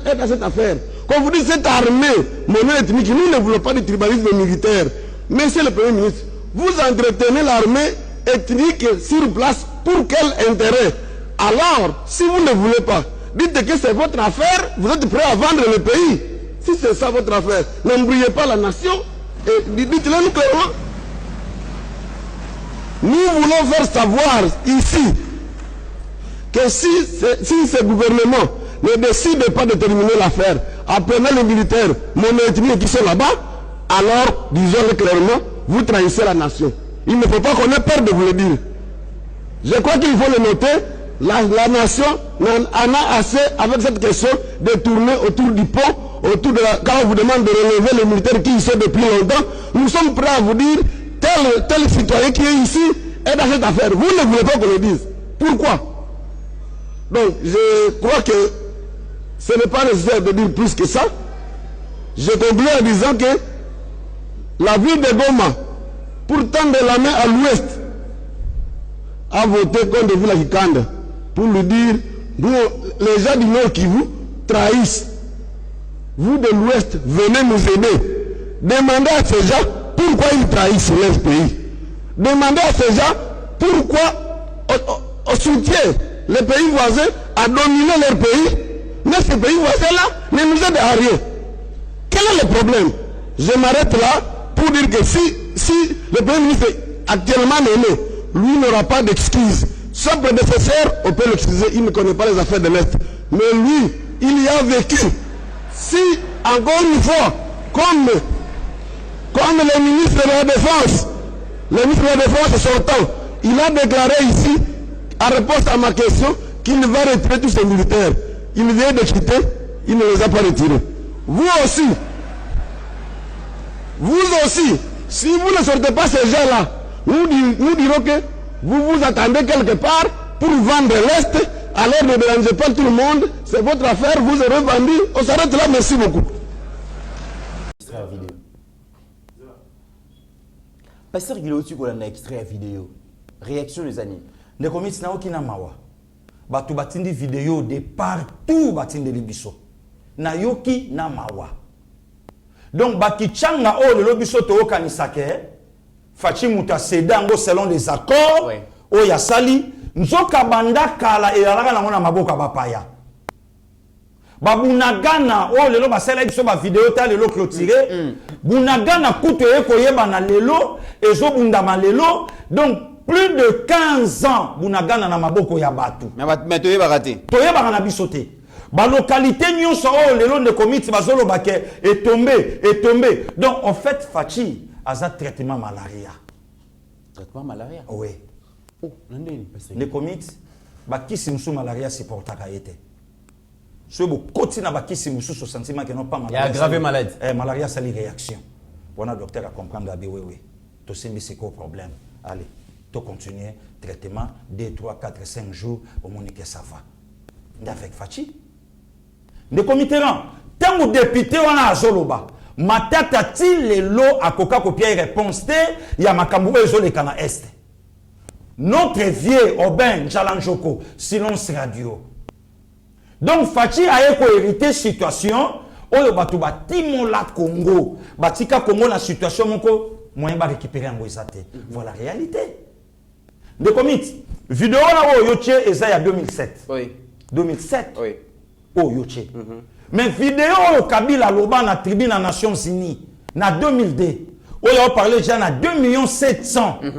est dans cette affaire. Qu'on vous dise cette armée mono-ethnique, nous ne voulons pas de tribalisme militaire. Monsieur le Premier ministre, vous entretenez l'armée ethnique sur place pour quel intérêt? Alors, si vous ne voulez pas, dites que c'est votre affaire, vous êtes prêt à vendre le pays. Si c'est ça votre affaire, n'embrouillez pas la nation et dites-le nous clairement. Nous voulons faire savoir ici que si ce gouvernement ne décide pas de terminer l'affaire, apprenez les militaires mono-ethniques qui sont là-bas, alors, disons-le clairement, vous trahissez la nation. Il ne faut pas qu'on ait peur de vous le dire. Je crois qu'il faut le noter, la nation en a assez avec cette question de tourner autour du pont, quand on vous demande de relever les militaires qui y sont depuis longtemps. Nous sommes prêts à vous dire, tel citoyen qui est ici est dans cette affaire. Vous ne voulez pas qu'on le dise. Pourquoi? Donc, je crois que ce n'est pas nécessaire de dire plus que ça. Je conclue en disant que la ville de Goma, pour tendre la main à l'ouest, a voté contre Villa Kikanda pour lui dire, nous, les gens du Nord qui vous trahissent. Vous de l'ouest, venez nous aider. Demandez à ces gens pourquoi ils trahissent leur pays. Demandez à ces gens pourquoi on soutient les pays voisins à dominer leur pays, mais ces pays voisins-là ne nous aident à rien. Quel est le problème? Je m'arrête là pour dire que si le Premier ministre actuellement nommé, lui n'aura pas d'excuses. Son prédécesseur, on peut l'excuser, il ne connaît pas les affaires de l'Est. Mais lui, il y a vécu. Si, encore une fois, comme le ministre de la Défense, sortant, il a déclaré ici, en réponse à ma question, qu'il va retirer tous ses militaires. Il vient de quitter, il ne les a pas retirés. Vous aussi, si vous ne sortez pas ces gens-là, nous dirons que vous vous attendez quelque part pour vendre l'Est, alors ne dérangez pas tout le monde, c'est votre affaire, vous aurez vendu, on s'arrête là, merci beaucoup. Pasteur Guillaume, tu as extrait vidéo. Réaction des amis. Ne commis na okina mawa. Batu batindi vidéo de partout batindi libiso. Na yoki na mawa. Donc bakichanga o le lobiso to kanisake fachi muta sedango selon les accords o ya sali nzoka banda kala e alaka na mona maboka bapaya babunagana o lelo basela biso ba vidéo ta lelo clôturé bunagana kuto eko yeba na lelo ezo bundama lelo. Donc plus de 15 ans bunagana na maboko ya batu mais to yeba raté to yeba na bisote ba localité nyonso o lelo ne komiti bazolo bake est tombé. Donc en fait fachi aza traitement malaria. Traitement malaria? Oui. Oh, nandeni les comités bakisi musu malaria supportaka yete. So bo koti na bakisi musu so sentiment que non pas malaria. Il y a aggravé maladie. Malaria c'est les réactions. Voilà docteur à comprendre gabi oui. To c'est c'est quoi problème? Allez, to continuer traitement 2 3 4 5 jours au monique ça va. Avec fachi. Les comités là, tant que député on a azoloba. Matata ti lelo akoka kopia réponse te ya makambo ezole kana est. Notre vieux Aubin Jalanjoko, silence radio. Donc Fachi a hérité situation oyo batu batimo la Congo, batika Congo la situation moko moyen ba récupérer en goizate. Voilà la réalité. De commit vidéo là o yoche eza ya 2007. Oui. 2007. Oui. O yoche. Mais vidéo au Kabila Loba na tribune des Nations Unies na 2002. Oyo a parlé déjà na 2 700 000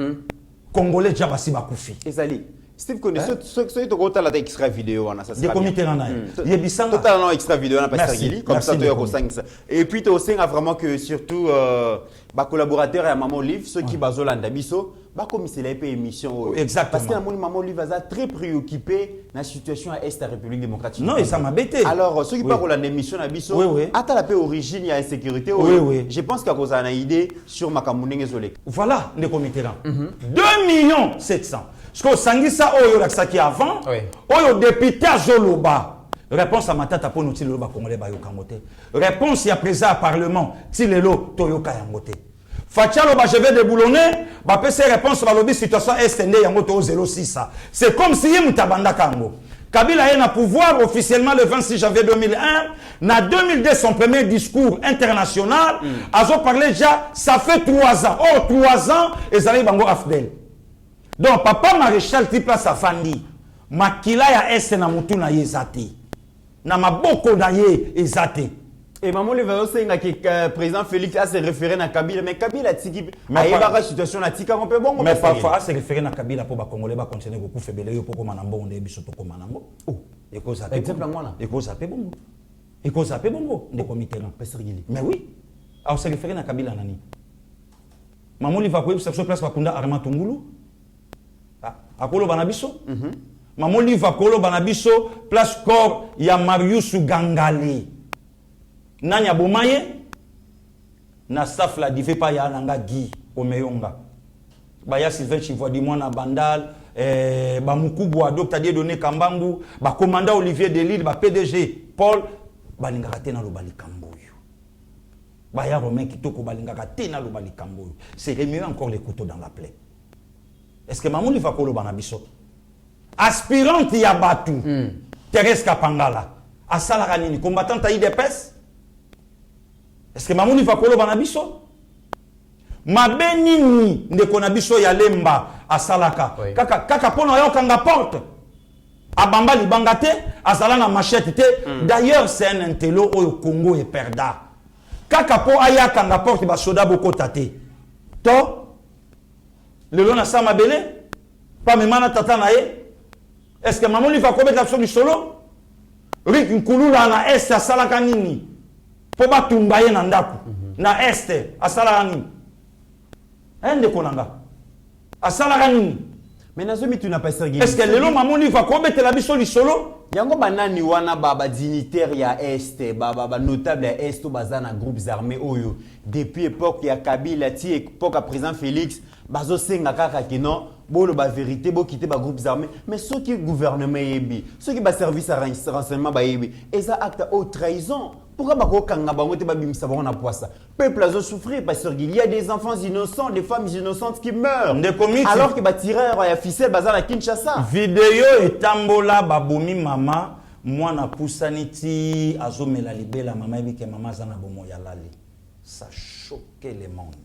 Congolais déjà basi bakufi. Ezali. Steve connaît ce to kota la extra vidéo wana ça. Des comités nana. Yebisanga totalement extra vidéo na pasteur Gili comme ça to yoko 5. Et puis to senga vraiment que surtout ba collaborateurs et maman Olive ceux qui bazolanda biso ba commissaire la émission. Exactement. Parce que la maman Olive va très préoccupé na situation à est de la République démocratique. Non, et ça m'a bêté. Alors ceux qui parlent de l'émission na biso ata la paix origine ya insécurité. Oui. Je pense qu'à cause ana idée sur makamunenge zolek. Voilà les comités là. 2 700 000. Ce que Sangisa Oyo Laksaki avant, Oyo député à Zoloba. Réponse à Matata pour nous, Tilelo Congolais Bayokamote. Réponse à présent à Parlement, Tilelo Toyoka Yangote. Fachalo je vais déboulonner, bah PC réponse à la situation SND Yangoto 06. C'est comme si Moutabanda Kango. Kabila est en pouvoir officiellement le 26 janvier 2001. Na 2002, son premier discours international, Azo parlé déjà, ça fait 3 ans. Oh, 3 ans, et Zali Bango Afdel. Donc, papa maréchal qui place à Fandi, makila ya ese na mutu na yezate. Na maboko na ye ezate. Et maman le va aussi que président Félix a se référé à Kabila, mais Kabila tiki a la situation na tika on peut bon. Mais parfois se référer à Kabila pour ba Congolais ba continuer ko febele yo poko manambo onde biso poko manambo. Oh, et ko ça exemple moi là. Et ko ça pe bongo. Et ko ça pe bongo de comité là. Mais oui. Alors se référer à Kabila nani. Maman li va ko yebisa place ba kunda Armand Tungulu. Akolo banabiso Maman li va kolo banabiso place corps ya Marius Gangali nanya bomaye na staff la dive pa ya nanga Guy Omeyonga baya Sylvain Chivoidi mwana bandal ba Mukubwa Dr Dieudonné Kambangu ba commandant Olivier Delille ba PDG Paul balingaka te na lobali kamboyo baya Romain Kitoko balingaka te na lobali kamboyo. C'est remuer encore les couteaux dans la plaie. Est-ce que Mamouli va kolo banabiso aspirante ya batu Thérèse Kapangala asala nini combattante IDPS? Est-ce que Mamouli va kolo banabiso mabenini ndeko na biso ya lemba asalaka kaka pona yo kanga porte abamba libanga te asala na machette te. D'ailleurs c'est un intello au Congo et perda kaka po aya kanga porte ba soda boko tate to le long na sama belé pas même na tata na ye. Est-ce que maman lui va commettre l'action du solo Rick Nkulula na est asalaka nini po ba tumbaye na ndaku na est asalaka nini ende konanga asalaka nini. Mais nazo mi tu n'as pas sergi. Est-ce que le long maman lui va commettre l'action du solo yango banani wana baba dignitaire ya est baba notable ya est bazana groupes armés oyo depuis époque ya Kabila ti époque à président Félix bazo senga kaka kino bolo ba vérité bo quitter ba groupes armés mais ceux qui gouvernement yebi ceux qui ba service à renseignement ba yebi eza acte haute trahison. Pourquoi ba ko kanga bango te ba bimisa bango na poisa peuple azo souffrir parce qu'il y a des enfants innocents des femmes innocentes qui meurent alors que ba tireur ya ficelle bazana Kinshasa vidéo etambola babomi mama mwana pusani ti azomela libela mama ebike mama zana bomo ya lali ça choquait le monde.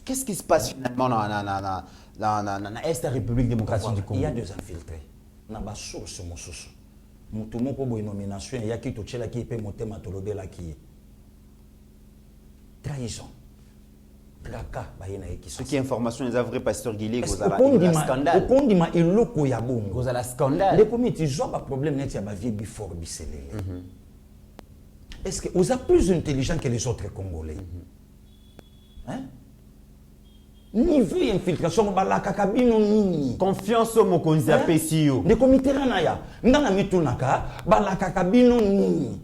Qu'est-ce qui se passe finalement dans l'Est République démocratique du Congo? Il y a deux infiltrés. Na ba source mosusu. Mutu moko boy nomination ya ki to chela ki pe motema tolobela ki. Trahison. Traka ba yena eki. Ce qui est information les vrai pasteur Guilé gozala scandale. Okondima eloko ya bongo. Gozala scandale. Les comité joba problème net ya ba vie before biselele. Est-ce que vous êtes plus intelligent que les autres Congolais? Hein? Niveau infiltration balaka kabino nini? Confiance au mokonzi a pesio. Les comités ranaya. Ngana mitunaka balaka kabino nini?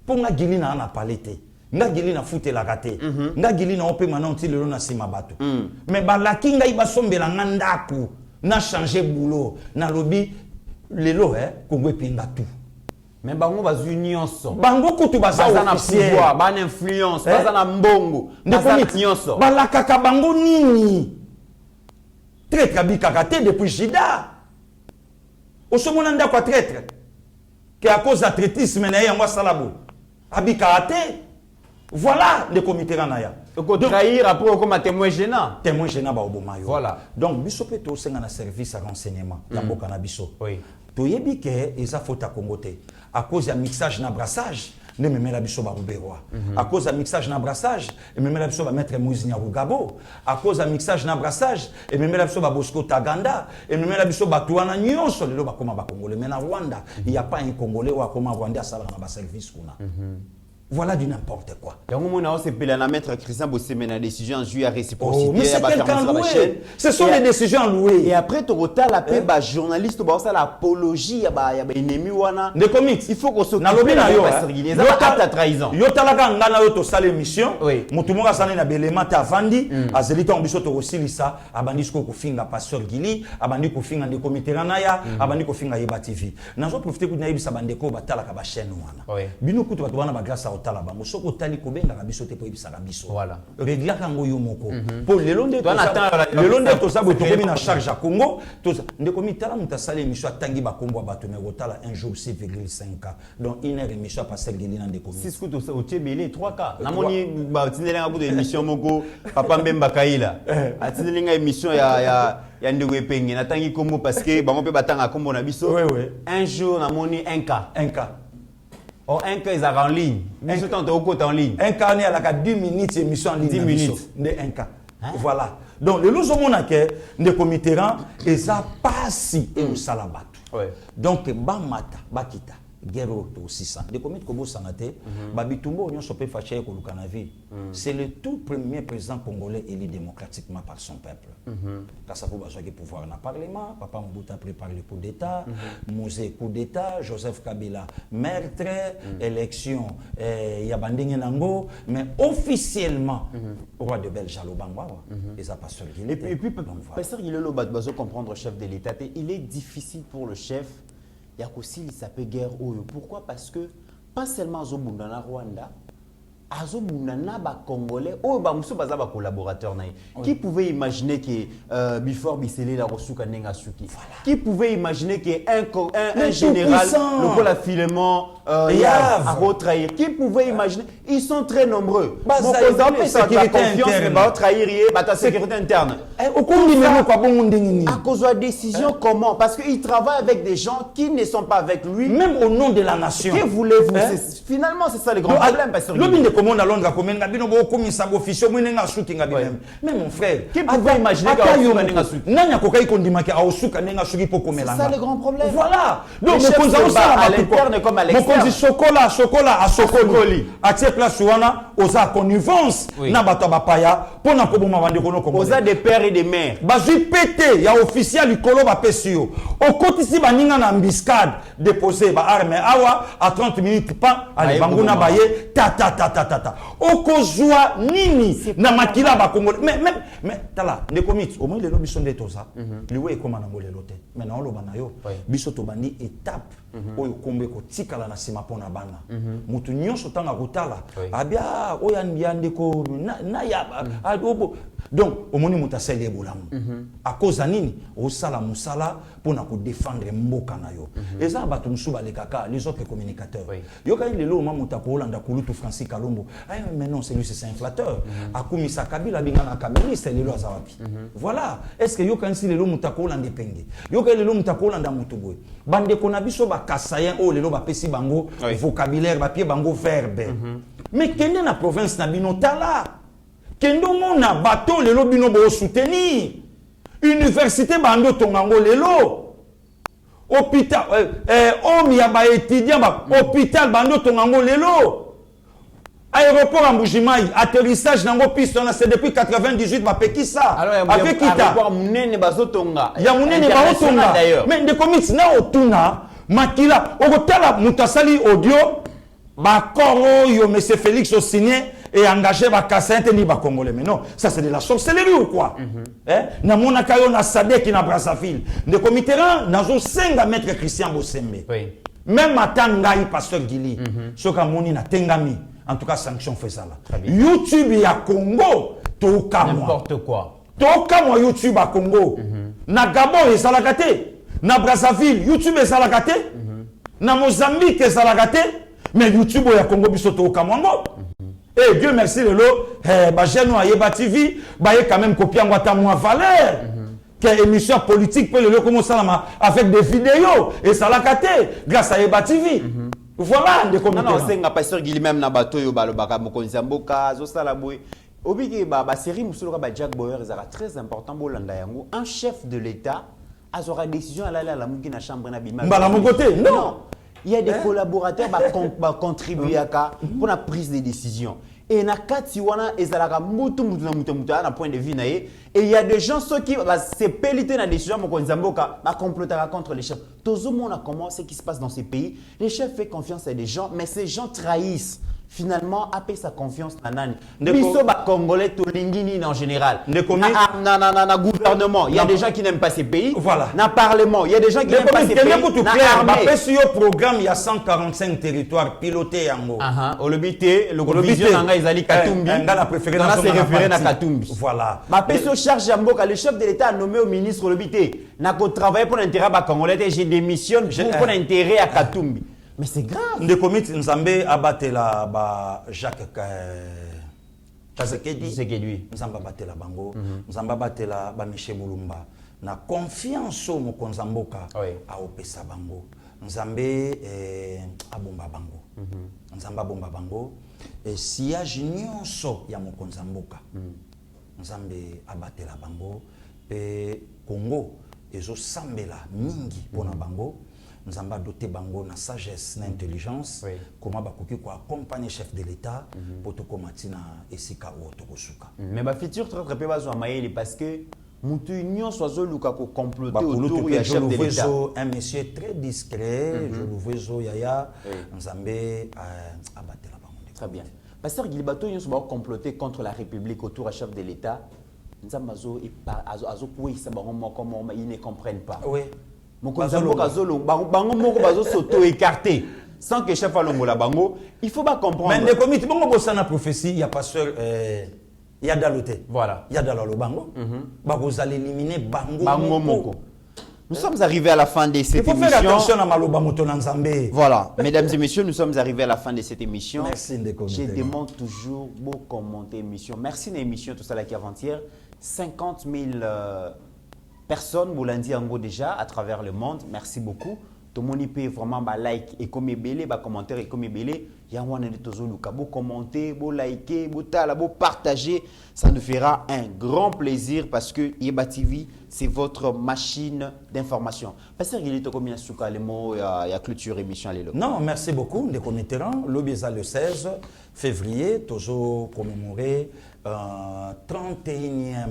Ponga gilina na palete. Nga gilina fute la kate. Nga gilina ope manon ti lelo na sima bato. Mais balaki nga iba sombela ngandaku na changer boulot na lobby lelo Congo pinga tout. Mais bango bazu nyonso. Bango kutu baza na pouvoir, ban influence, baza na mbongo, baza na nyonso. Balaka ka bango nini? Traître bikaka te depuis Jida. Osomona ndako a traître. Que à cause d'athlétisme na yango salabo. Abika te. Voilà le comité ranaya. Ko trahir après comme témoin gênant. Témoin gênant ba obomayo. Voilà. Donc biso pe to senga na service à renseignement ya boka na biso. Oui. Toyebi ke eza faute à Congo te. À cause du mixage na brassage, ne me met la biso ba Ruberwa. À cause du mixage na brassage, et me met la biso ba maître Moïse Nyarugabo. À cause du mixage na brassage, et me met la biso ba Bosco Taganda, et me met la biso ba Touana Nyonso lelo ba koma ba Congolais. Mais na Rwanda, il y a pas un Congolais ou comme Rwanda ça na ba service kuna. Voilà du n'importe quoi. Maître Christian Bossémé la décision en juillet à réciprocité. Mais c'est quelqu'un loué. Ce sont les décisions louées. Et après, tu as la paix, journaliste, tu as l'apologie, il ennemi. Il faut qu'on s'occupe de la trahison. Il y a une émission. Moutoumora Sané na Belema Tavandi. Azelita Ombisoto aussi, Lisa. Abandisco Kofinga, Pasteur Gili. Abandi Kofinga de Comité Ranaya. Abandi Kofinga Yeba TV. Nous avons profité de Naïbi Sabandeko, Batala Kabachène. Bino Koutou Batouana, grâce à Talaba, Mosoko Tali Kobenga Rabisote pour Ibisarabiso. Voilà. Régla Kango Yomoko. Pour le long de tout ça, vous tombez dans charge à Congo. De comme Tala Moutasale, Michel Tangi Bakombo Batome Rotala un jour 6,5 cas. Donc, une heure et Michel Pascal Guélina de Congo. 6 coups au Tchébélé, 3 cas. Namoni, Batinelé à bout de l'émission Moko, Papa Mbemba Kaila. Atinelé à émission, il y a Ndoué Pengi, Natangi Kombo parce que on peut battre à Kombo Nabiso. Un jour, Namoni, un cas. Un cas. Oh, un cas, ils sont en ligne. Ils sont en ligne. Un cas, on est à 10 minutes, émission en ligne. 10 minutes. Un cas. Voilà. Donc, le loso monake, le comité rang, et ça passe et au salabat. Donc, Bamata, Bakita, Guerrero aussi ça. Le comité Kobo Sanate, Babitumbo, on s'oppose fâché pour le Canavi. C'est le tout premier président congolais élu démocratiquement par son peuple. Car ça peut besoin de pouvoir dans le Parlement. Papa Mobutu a préparé le coup d'État. Mosé coup d'État. Joseph Kabila meurtre. Élection. Yabanding Nango. Mais officiellement, roi de Belge Alobangwa. Et ça passe sur le. Et puis, Pasteur Guilelo Badbazo comprendre chef de l'État. Il est difficile pour le chef. Il y a aussi il s'appelle guerre. Pourquoi? Parce que pas seulement Zobundana Rwanda, Azobundana ba Congolais, Bamuso baza ba collaborateur naï. Qui pouvait imaginer que Bifor Bisselé la Rosuka Nengasuki? Qui pouvait imaginer que un général, le col à filement, a retrahir? Qui pouvait imaginer? Ils sont très nombreux. Mon président, ça a confiance, mais va trahir ta sécurité interne. À cause de la décision, comment? Parce qu'il travaille avec des gens qui ne sont pas avec lui. Même au nom de la nation. Que voulez-vous? Finalement, c'est ça le grand problème. Comment on a Londres comme officiel mais mon frère qui pouvait imaginer c'est ça le grand problème. Voilà donc à l'interne comme à l'externe chocolat à Sokoli à cette place wana oza connivence na bato bapaya pona ko boma bande kono ko oza des pères et des mères bazui pété ya officiel likolo ba pesio okotisi baninga na embuscade déposer ba arme awa à 30 minutes pas allez banguna baye ta okozwa nini na makila ba Congo mais tala ne komit au moins le lobby sont des toza liwe koma na ngolelo te mais na oloba na yo biso to bandi étape oyo kombe ko tikala na sima pona bana mutu nyonso tanga kotala abia oya ndiande ko na ya adobo donc omoni mutu asali ebolamu a cause nini osala musala pona ko défendre mboka na yo eza bato musu balekaka les autres communicateurs yoka lelo ma mutu ko Olanda kulutu Francis Kalombo mais non c'est lui c'est un flatteur akumisa Kabila bingana kamiliste lelo azawapi voilà est-ce que yoka nsi lelo mutu ko Olanda penge yoka lelo mutu ko Olanda mutu boy bande kona biso ba kasayen o lelo ba pesi bango vocabulaire ba pied bango verbe mais kende na province na bino tala kendo mona bato lelo bino bo soutenir université bando tongango lelo hôpital homme ya ba étudiant ba hôpital bando tongango lelo aéroport à Mbujimai atterrissage nango piste on a c'est depuis 98 ba pekisa avec kita aéroport munene bazotonga ya munene bazotonga mais de comics na otuna makila okotala mutasali audio ba koro yo monsieur Félix o signé et engagé ba kasente ni ba congolais mais non ça c'est de la sorcellerie ou quoi na mona kayo na Sadek na Brazzaville de comiteran nazo senga maître Christian Bosembe même matangai pasteur Gili soka moni na tengami en tout cas sanction fait ça là YouTube ya Congo toka n'importe quoi toka moi YouTube à Congo na Gabon ezalakate na Brazzaville YouTube ezalakate na Mozambique ezalakate mais YouTube ya Congo biso toka mwango. Et Dieu merci le lot, jeune Ayeba TV, quand même copier en ta moins valeur. Que émission politique peut le lot commencer avec des vidéos et ça l'a caté grâce à Ayeba TV. Voilà des commentaires. Non, c'est un pasteur qui même na bateau yo balo baka mokonzi mboka zo sala boy. Obiki ba série musolo ba Jack Boyer ezara très important bolanda yango. Un chef de l'État azora décision à la muki na chambre na bima. Mbala mon côté non. Il y a des collaborateurs qui contribuent pour la prise de décision. Et na kati wana ezalaka mutu na point de vue na ye et il y a des gens ceux qui se peliter na décision mokonzi mboka ba complotera contre les chefs. Tozo mona comment ce qui se passe dans ces pays, les chefs font confiance à des gens mais ces gens trahissent. Finalement, après sa confiance à Nani. Biso ba Congolais to lingini en général. Na gouvernement, il y a des gens qui n'aiment pas ces pays. Voilà. Na parlement, il y a des gens qui n'aiment pas ces pays. Na armée. Sur programme, il y a 145 territoires pilotés en haut. Olobité, le groupe vision nanga ezali Katumbi. Nga préféré dans ses référé na Katumbi. Voilà. Ma peso charge Mboka, le chef de l'État a nommé au ministre Olobité. Na ko travailler pour l'intérêt ba Congolais, j'ai démissionne pour l'intérêt à Katumbi. Mais c'est grave. De commit Nzambe abatela ba Jacques Tshisekedi. Nzambe abatela bango. Nzambe abatela ba Michel Mulumba. Na confiance au mokonzi mboka a opesa bango. Nzambe abomba bango. Nzambe abomba bango. Et si ya nyonso ya mokonzi mboka. Nzambe abatela bango. Pe Congo ezo sambela mingi pona bango. Nous avons doté bango na sagesse na intelligence comment bakoki ko accompagner chef de l'État pour to komati na esika o to kosuka mais ba futur très peu bazo maïli parce que mutu union sozo luka ko comploter autour du chef de l'État un monsieur très discret je le vois yaya nzambe abatela bango très bien pasteur Gilibato union so ba comploter contre la République autour du chef de l'État nzambe azo azo kuyi sa bango moko ils ne comprennent pas écarté sans que chef alongola bango il faut pas comprendre mais les comités bongo bosana prophétie il y a pasteur il y a daloté voilà il y a dalalo bango ba vous allez éliminer bango moko. Nous sommes arrivés à la fin de cette émission. Il faut faire attention à Maloba Motonan Nzambe. Voilà, mesdames et messieurs, nous sommes arrivés à la fin de cette émission. Merci de commenter. Je demande toujours beau commenter émission. Merci l'émission tout ça là qui avant-hier 50 000 personnes, vous l'avez dit en gros déjà, à travers le monde. Merci beaucoup. Tout le monde peut vraiment like et comme belé, commentaire et comme belé. Il y a un beau commenter, beau liker, beau partager. Ça nous fera un grand plaisir parce que Yeba TV, c'est votre machine d'information. Pasteur Gilito, combien de mots il y a clôture émission? Non, merci beaucoup. Nous commetterons l'Obiesa le 16 février, toujours commémorer 31e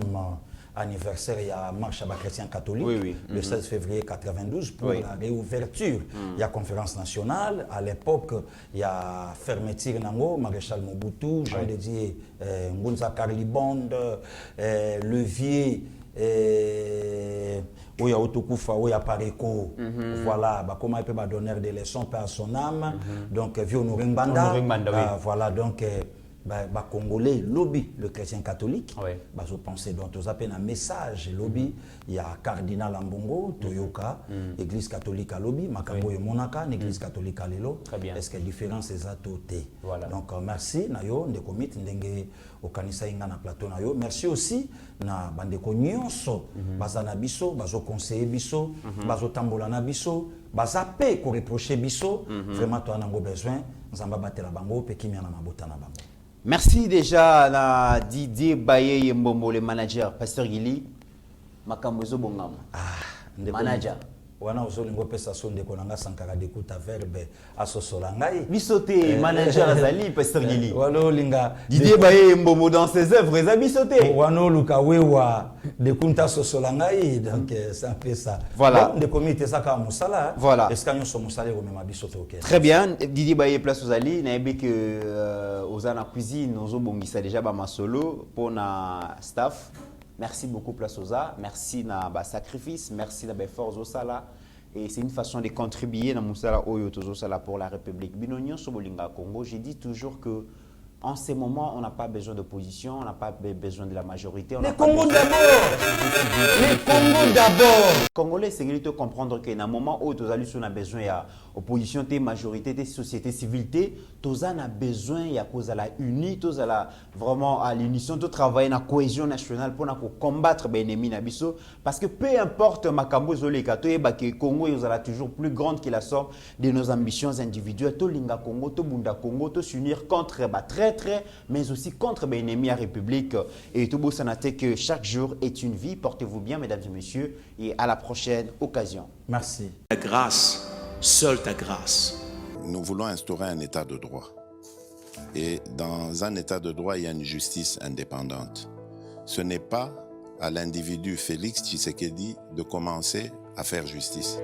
anniversaire, il y a marche à chrétien catholique, le 16 février 92 pour la réouverture. Il y a conférence nationale. À l'époque, il y a fermeture Nango, Maréchal Mobutu, Jean Dédier, Ngunza Carlibonde, Levier, oya otokufa oya pareko voilà bah comment il peut donner des leçons par son âme donc vieux Honoré Ngbanda voilà donc bah congolais lobby le chrétien catholique bah je pensais donc aux appels un message lobby il y a cardinal Ambongo Toyoka église catholique à lobby makambo yo monaka église catholique à lelo est-ce que différence est à toté donc merci nayo ndeko mit ndenge okanisa inga na plateau nayo merci aussi na bandeko nyonso bazana biso bazo conseiller biso bazo tambola na biso bazape ko reprocher biso vraiment toi nango besoin nzamba batela bango pe kimia na mabota na bango. Merci déjà à Didier Baye Mbombo, le manager, Pasteur Gili, Makambozo Bongam. Manager. Wana ozolingo pesa sonde konanga sankara dekuta verbe asosolangai bisoté manager azali Pasteur Gili walo linga Didier Baye Mbombo dans ses œuvres eza bisoté wano luka wewa dekunta sosolangai donc c'est un peu ça voilà de comité saka musala voilà est-ce kanyo so musala ko mema bisoté OK très bien Didier Baye place ozali na yebi que ozana cuisine ozobongisa déjà ba masolo pour na staff. Merci beaucoup Place Oza, merci na ba sacrifice, merci na ba effort Osala et c'est une façon de contribuer dans Moussala Oyo Osala pour la République. Binonyo Sobolinga Congo, j'ai dit toujours que en ces moments, on n'a pas besoin d'opposition, on n'a pas besoin de la majorité. Les Congos d'abord. Les Congos d'abord. Congolais, c'est de comprendre qu'à un moment où on a besoin d'opposition, de majorité, de société civile, on a besoin de la unie, vraiment à l'unisson, de travailler dans la cohésion nationale pour combattre les ennemis. Parce que peu importe Makambo Zoleka, le Congo est toujours plus grande que la somme de nos ambitions individuelles. Tout Linga Congo, tout Bunda Congo, tout s'unir contre mais aussi contre les ennemis à la République. Et tout beau sanaté que chaque jour est une vie. Portez-vous bien, mesdames et messieurs, et à la prochaine occasion. Merci. Ta grâce, seule ta grâce. Nous voulons instaurer un état de droit. Et dans un état de droit, il y a une justice indépendante. Ce n'est pas à l'individu Félix Tshisekedi de commencer à faire justice.